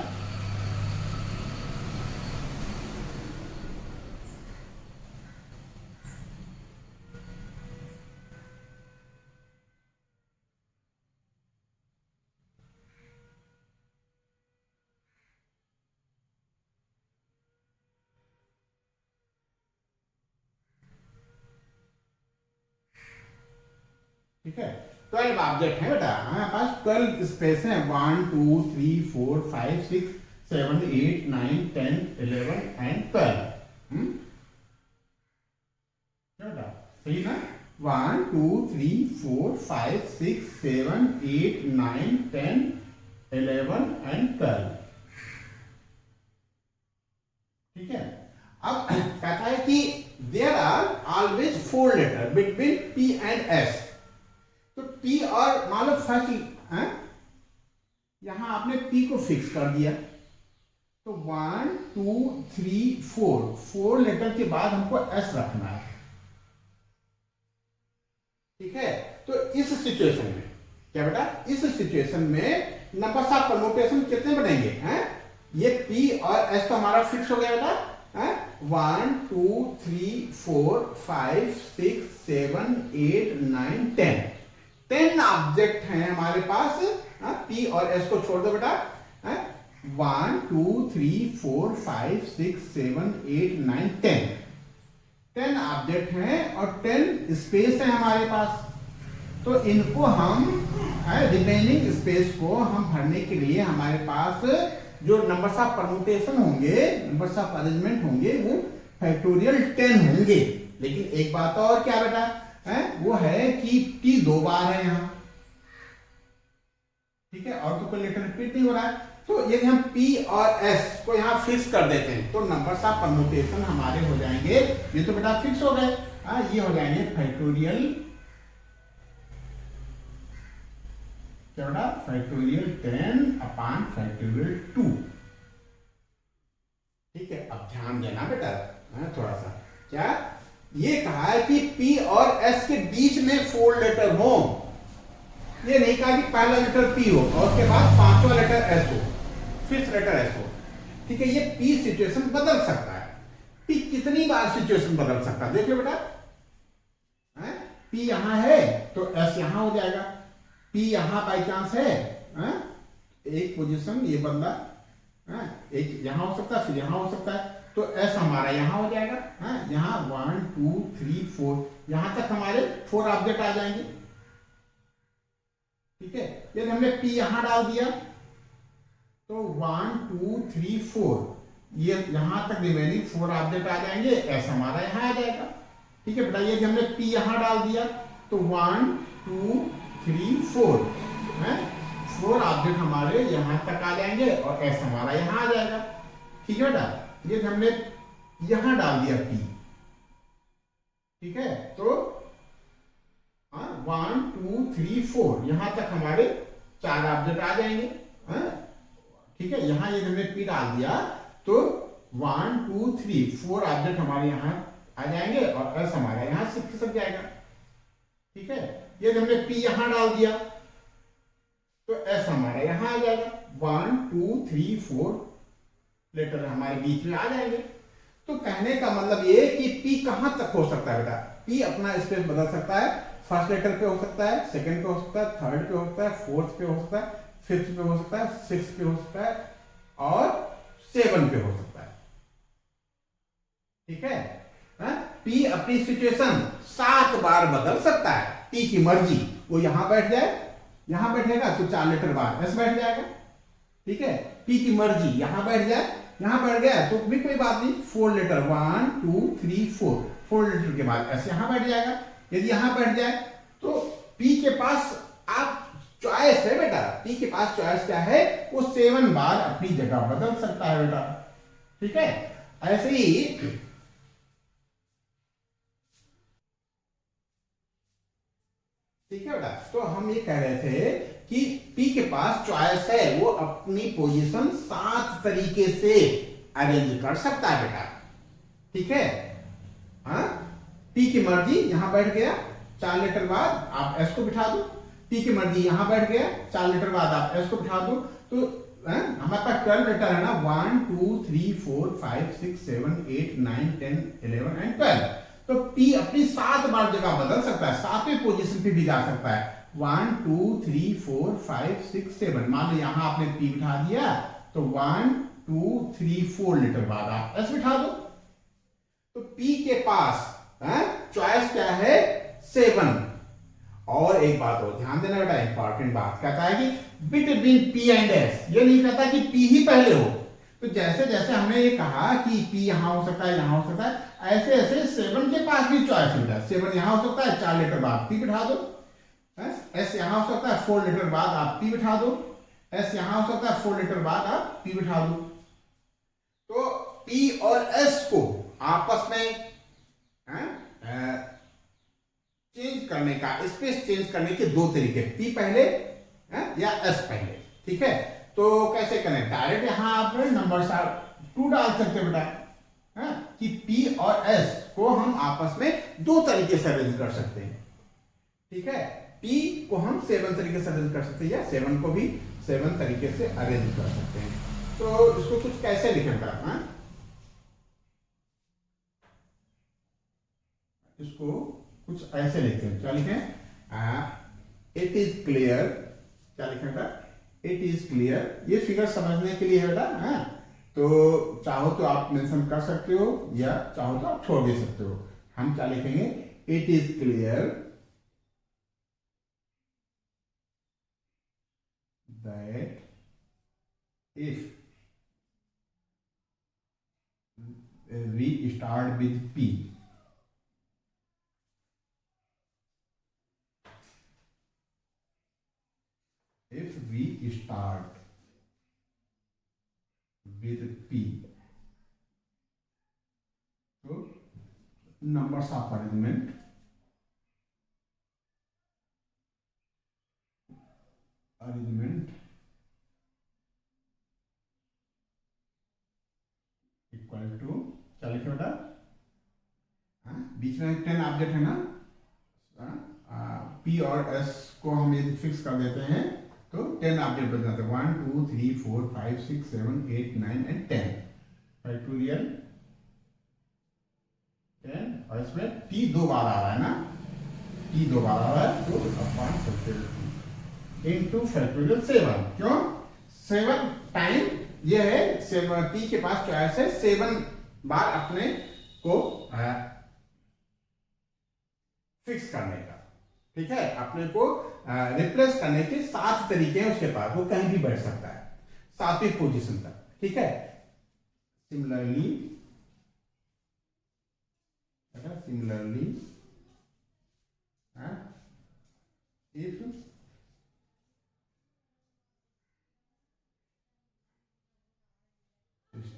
ठीक है, 12 ऑब्जेक्ट है बेटा। हमारे पास 12 स्पेस है। 1 2 3 4 5 6 7 8 9 10 11 एंड 12। बेटा सही ना? 1 2 3 4 5 6 7 8 9 10 11 एंड 12। ठीक है। अब कहता है कि there are always 4 letter between P and S। तो P और मान लो फर्स्ट, यहां आपने P को फिक्स कर दिया, तो 1 2 3 4 लेटर के बाद हमको S रखना है। ठीक है। तो इस सिचुएशन में क्या बेटा, इस सिचुएशन में नंबर्स ऑफ परमुटेशन कितने बनेंगे? ये P और S तो हमारा फिक्स हो गया बेटा। 1 2 3 4 5 6 7 8 9 10। 10 ऑब्जेक्ट हैं हमारे पास। P और S को छोड़ दो बेटा। 1 2 3 4 5 6 7 8 9 10। 10 ऑब्जेक्ट हैं और 10 स्पेस है हमारे पास। तो इनको हम रिमेनिंग स्पेस को हम भरने के लिए हमारे पास जो नंबर्स ऑफ परमुटेशन होंगे, नंबर्स ऑफ अरेंजमेंट होंगे, वो फैक्टोरियल 10 होंगे। लेकिन एक बात और क्या बेटा, वो है कि T 2 बार है यहाँ। ठीक है, और तो कोई लेटर रिपीट नहीं हो रहा है। तो यदि हम P और S को यहाँ फिक्स कर देते हैं तो नंबर्स ऑफ परमुटेशन हमारे हो जाएंगे, ये तो बेटा फिक्स हो गए, ये हो जाएंगे फैक्टोरियल, क्या बेटा, फैक्टोरियल 10 अपॉन फैक्टोरियल 2। ठीक है। अब ध्यान देना बेटा थोड़ा सा, क्या ये कहा है कि P और S के बीच में 4 लेटर हो। ये नहीं कहा कि पहला लेटर P हो और उसके बाद 5वां लेटर S हो, 5th लेटर S हो। ठीक है। ये P सिचुएशन बदल सकता है। P कितनी बार सिचुएशन बदल सकता है देख लो बेटा। P यहां है तो S यहां हो जाएगा। P यहां बाई चांस है, एक पोजीशन ये बंदा, एक यहां हो सकता है, फिर यहां हो सकता है, तो S हमारा यहां हो जाएगा। यहां 1 2 3 4, यहां तक हमारे 4 ऑब्जेक्ट आ जाएंगे। ठीक है। यदि हमने P यहां डाल दिया तो 1 2 3 4, ये यहां तक रिमेनिंग 4 ऑब्जेक्ट आ जाएंगे। S हमारा यहां आ जाएगा। ठीक है बेटा। यदि हमने P यहां डाल दिया तो 1 2 3 4 है, 4 ऑब्जेक्ट हमारे यहां तक आ जाएंगे और एस हमारा यहां आ जाएगा। ठीक है बेटा, ये हमने यहां डाल दिया पी। ठीक है, तो 1 2 3 4 यहां तक हमारे 4 ऑब्जेक्ट आ जाएंगे। ठीक है, यहां ये हमने पी डाल दिया तो 1 2 3 4 ऑब्जेक्ट हमारे यहां आ जाएंगे और एस हमारा यहां शिफ्ट सक जाएगा। ठीक है, ये हमने पी यहां डाल दिया तो एस हमारा यहां आ जाएगा। 1 2 3 4 लेटर हमारे बीच में आ जाएंगे। तो कहने का मतलब ये कि पी कहां तक हो सकता है बेटा, पी अपना स्पेस बदल सकता है। फर्स्ट लेटर पे हो सकता है, सेकंड पे हो सकता है, थर्ड पे हो सकता है, फोर्थ पे हो सकता है, फिफ्थ पे हो सकता है, सिक्स्थ पे हो सकता है और 7 पे हो सकता है। ठीक है, पी अपनी सिचुएशन 7 बार बदल सकता है। पी की मर्जी, वो यहां बैठ जाए, यहां बैठेगा तो 4 लेटर बाद एस बैठ जाएगा। ठीक है, पी की मर्जी यहां बैठ जाए, यहां बैठ गया तो भी कोई बात नहीं, 4 लेटर 1 2 3 4 लेटर के बाद एस यहां बैठ जाएगा। यदि यहां बैठ जाए तो पी के पास आप चॉइस है बेटा, पी के पास चॉइस क्या है, वो 7 बार अपनी जगह बदल सकता है बेटा। ठीक है, ऐसे ही ठीक है बेटा। तो हम ये कह रहे थे कि पी के पास चॉइस है, वो अपनी पोजीशन 7 तरीके से अरेंज कर सकता है बेटा। ठीक है, हाँ, पी की मर्जी यहां बैठ गया, 4 लेटर बाद आप एस को बिठा दो। पी की मर्जी यहां बैठ गया, 4 लेटर बाद आप एस को बिठा दो। तो हमारे पास 12 लेटर है ना, 1 2 3 4 5 6 7 8 9 10 11 एंड 12। तो पी अपनी 7 बार जगह बदल सकता है, 7वें पोजीशन पे भी जा सकता है। 1 2 3 4 5 6 7, मान लो यहां आपने पी बिठा दिया तो 1 2 3 4 लेटर बाद आप एस बिठा दो। तो पी के पास चॉइस क्या है, 7। और एक बात और ध्यान देना बेटा, इंपॉर्टेंट बात कहता है कि बिटवीन पी एंड एस, ये नहीं कहता कि पी ही पहले हो। तो जैसे जैसे हमने ये कहा कि पी यहां हो सकता है, यहां हो सकता है, ऐसे ऐसे 7 के पास भी चॉइस है। 7 यहां हो सकता है, 4 लेटर बाद पी बिठा दो। एस यहां हो सकता है, 4 लेटर बाद आप पी बिठा दो। एस यहां हो सकता है, 4 लेटर बाद आप पी बिठा दो। तो पी और एस को आपस में चेंज करने का, स्पेस चेंज करने के 2 तरीके, पी पहले या एस पहले। ठीक है, तो कैसे करें, डायरेक्ट यहां आप नंबर 2 डाल सकते हैं बेटा, कि पी और एस को हम आपस में 2 तरीके से अरेंज कर सकते हैं। ठीक है, पी को हम 7 तरीके से अरेंज कर सकते हैं या 7 को भी 7 तरीके से अरेंज कर सकते हैं। तो इसको कुछ कैसे लिखेंगे, इसको कुछ ऐसे लिखते हैं। क्या लिखें, इट इज क्लियर, क्या लिखेंगे, इट इज क्लियर। ये फिगर समझने के लिए है बेटा, तो चाहो तो आप मेंशन कर सकते हो या चाहो तो आप छोड़ दे सकते हो। हम क्या लिखेंगे, it is clear that if we start with P, if we start with P, so numbers of arrangement equal to, क्या लिखे बेटा, बीच में 10 ऑब्जेक्ट है ना, P और S को हम यदि फिक्स कर देते हैं तो 10 ऑब्जेक्ट बन जाते हैं, 1 2 3 4 5 6 7 8 9 एंड 10 फैक्टोरियल 10। और इसमें T 2 बार आ रहा है ना, T 2 बार आ रहा है, तो अपॉन फैक्टोरियल इनटू फैक्टोरियल 7। क्यों 7 टाइम, ये है 7, T के पास चॉइस है 7 बार अपने को फिक्स करने का। ठीक है, अपने को रिप्लेस करने के 7 तरीके हैं उसके पास, वो कहीं भी बैठ सकता है 7वीं पोजीशन तक। ठीक है, similarly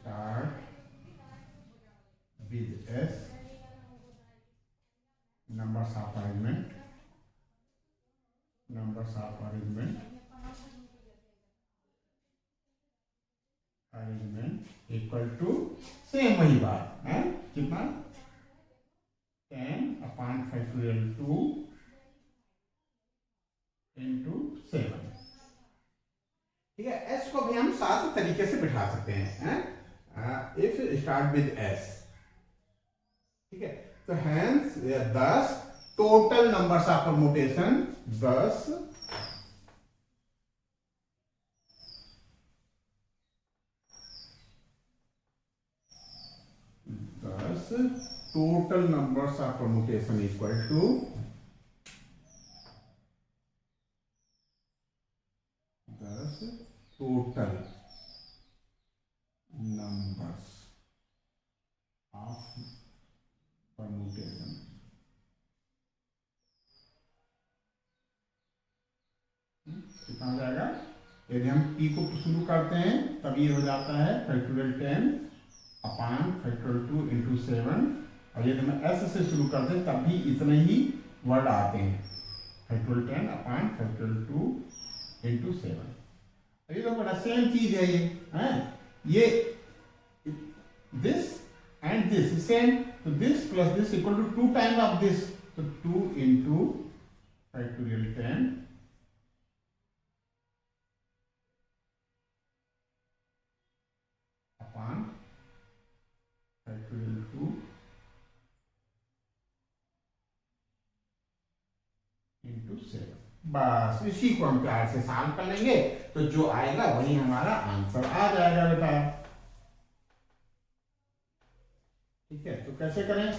start with S, numbers of arrangement equal to same वही बात है कितना 10 अपॉन फैक्टोरियल 2 इंटू 7। ठीक है, एस को भी हम 7 तरीके से बिठा सकते हैं। इफ स्टार्ट विद एस, ठीक है, तो hence 10 total numbers of permutation 10 total numbers of permutation equal to 10 total numbers of permutation। कितना हो जाएगा? यदि हम p को शुरू करते हैं तब ये हो जाता है फैक्टोरियल 10 अपॉन फैक्टोरियल 2 इंटू 7, और यदि हम s से शुरू करते हैं तब भी इतने ही वर्ड आते हैं, फैक्टोरियल 10 अपॉन फैक्टोरियल 2 इंटू 7। ये तो बड़ा सेम चीज है ये दिस एंड दिस सेम, तो this plus this equal to 2 time of this, तो 2 into factorial 10 upon factorial 2 into 7। बस इसी को हम प्यार से सॉल्व कर लेंगे तो जो आएगा वही हमारा आंसर आ जाएगा बेटा। ठीक है, तो कैसे करें?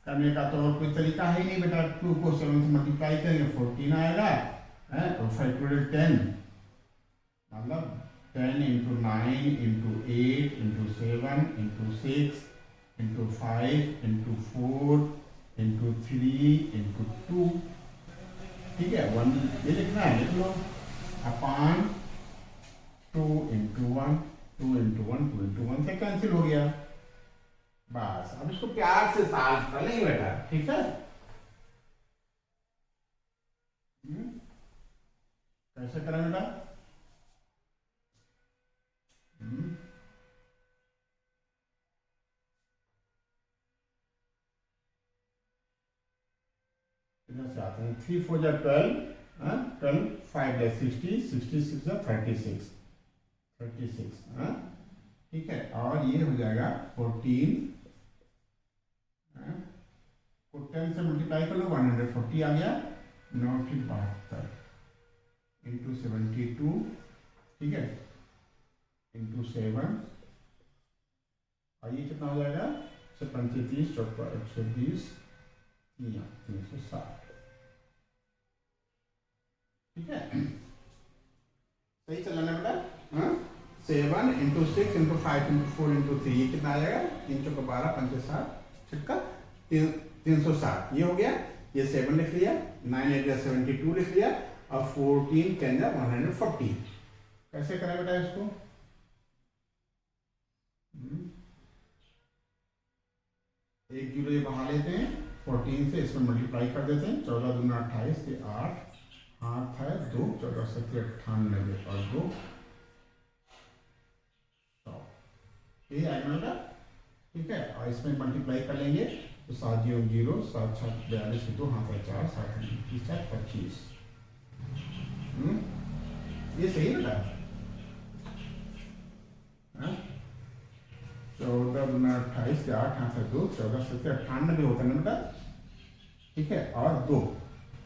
करने का तो और कोई तरीका है नहीं बेटा। 2 को 7 से मल्टीप्लाई करेंगे 14 आएगा, तो फैक्टोरियल 10 मतलब 10 into 9 into 8 into 7 into 6 into 5 into 4 into 3 into 2। ठीक है, 1 ये लिखना है, लिख लो, अपॉन 2 इंटू 1 2 इंटू 1 2 इंटू 1 से कैंसिल हो गया। बस अब इसको प्यार से सॉल्व कर लेंगे बेटा। ठीक है, कैसे करें बेटा? से आते हैं 3 4 जा 12, 12 5 जा 60 66 जा 36 36। ठीक है, और ये हो जाएगा 14 को 10 से मल्टीप्लाई कर लो 140 आ गया, 972 इंटू 72। ठीक है, इंटू 7, और ये कितना हो जाएगा 35 चौका 120 360। ठीक है, सही चलाना बेटा। 7 इंटू 6 इंटू 5 इंटू 4 इंटू 3 ये कितना आ जाएगा 3 चौका 12 5 60 छिटका 360। ये हो गया, ये 7 लिख लिया, 9 8 72 लिख लिया, और 14 10 140। कैसे करें बेटा इसको? एक जीरो ये बढ़ा लेते हैं 14 से, इसमें मल्टीप्लाई कर देते हैं, 14 दूना 28 से 8 हाथ है 2 14 7 98 और 2 100। ये आएगा बेटा। ठीक है, और इसमें मल्टीप्लाई कर लेंगे तो 7 0 0 7 6 42 2 हाथ है 4 7 25 25। ये सही है बेटा। 14 दूना 28 से 8 हाथ है 2 14 7 98 होता है ना बेटा। ठीक है, और 2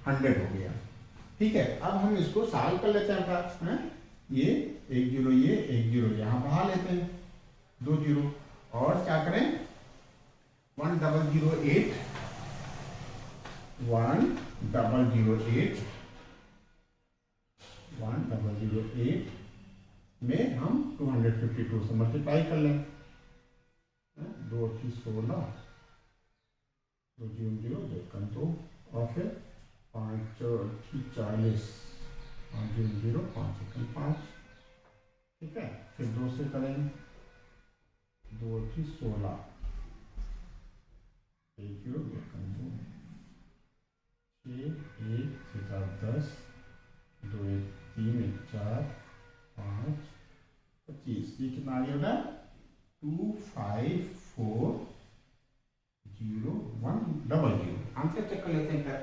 100 हो गया। ठीक है, अब हम इसको सॉल्व कर लेते हैं बेटा। ये 1 0 ये 1 0 यहाँ बढ़ा लेते हैं 2 0, और क्या करें 1008 1008 1008 में हम 252 से मल्टीप्लाई कर लें। 2 की 16 2 0 0 देखकर 2, और फिर 5 की 40 5 0 0 5 1 5। ठीक है, फिर 2 से करेंगे 2 3 16, 1 0 6 1 6 4 10, 2 1 3 1 4 5 25, ये कितना आ गया बेटा 2 5 4 0 1 0। आंसर चेक कर लेते हैं।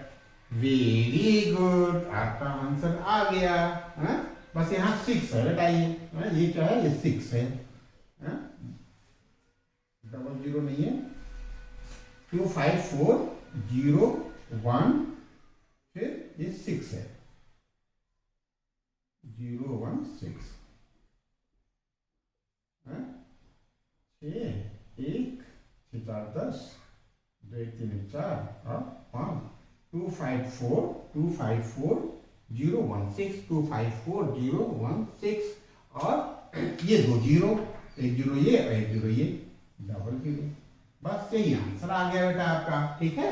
वेरी गुड, आपका आंसर आ गया है? बस यहाँ 6 है बेटा, ये क्या है, ये 6 है, 00 नहीं है। 2 5 4 0 1, फिर ये 6 है, 0 1 6 है। 6 1 6 4 10, 2 1 3 1 4 और 5, 2 5 4 2 5 4 0 1 6, 2 5 4 0 1 6 और ये 2 0, 1 0 ये और 1 0 ये, 0 0। बस यही आंसर आ गया बेटा आपका। ठीक है,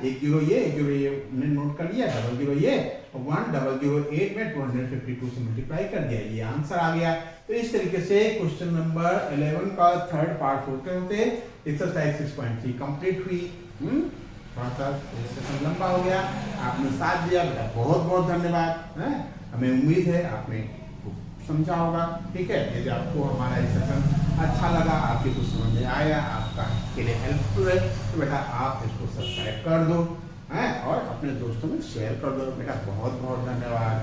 1 0 ये 1 0 ये हमने नोट कर लिया, 0 0 ये 1 0 0 8 में 252 से मल्टीप्लाई कर दिया, ये आंसर आ गया। तो इस तरीके से क्वेश्चन नंबर 11 का थर्ड पार्ट होते होते एक्सरसाइज 6.3 कंप्लीट हुई। थोड़ा सा सेशन लंबा हो गया, आपने साथ दिया बेटा, बहुत बहुत धन्यवाद। हमें उम्मीद है आपने समझा होगा। ठीक है, यदि आपको हमारा ये सेशन अच्छा लगा, आपके कुछ समझ में आया, आपका के लिए हेल्पफुल है, तो बेटा आप इसको सब्सक्राइब कर दो और अपने दोस्तों में शेयर कर दो। बेटा बहुत बहुत धन्यवाद।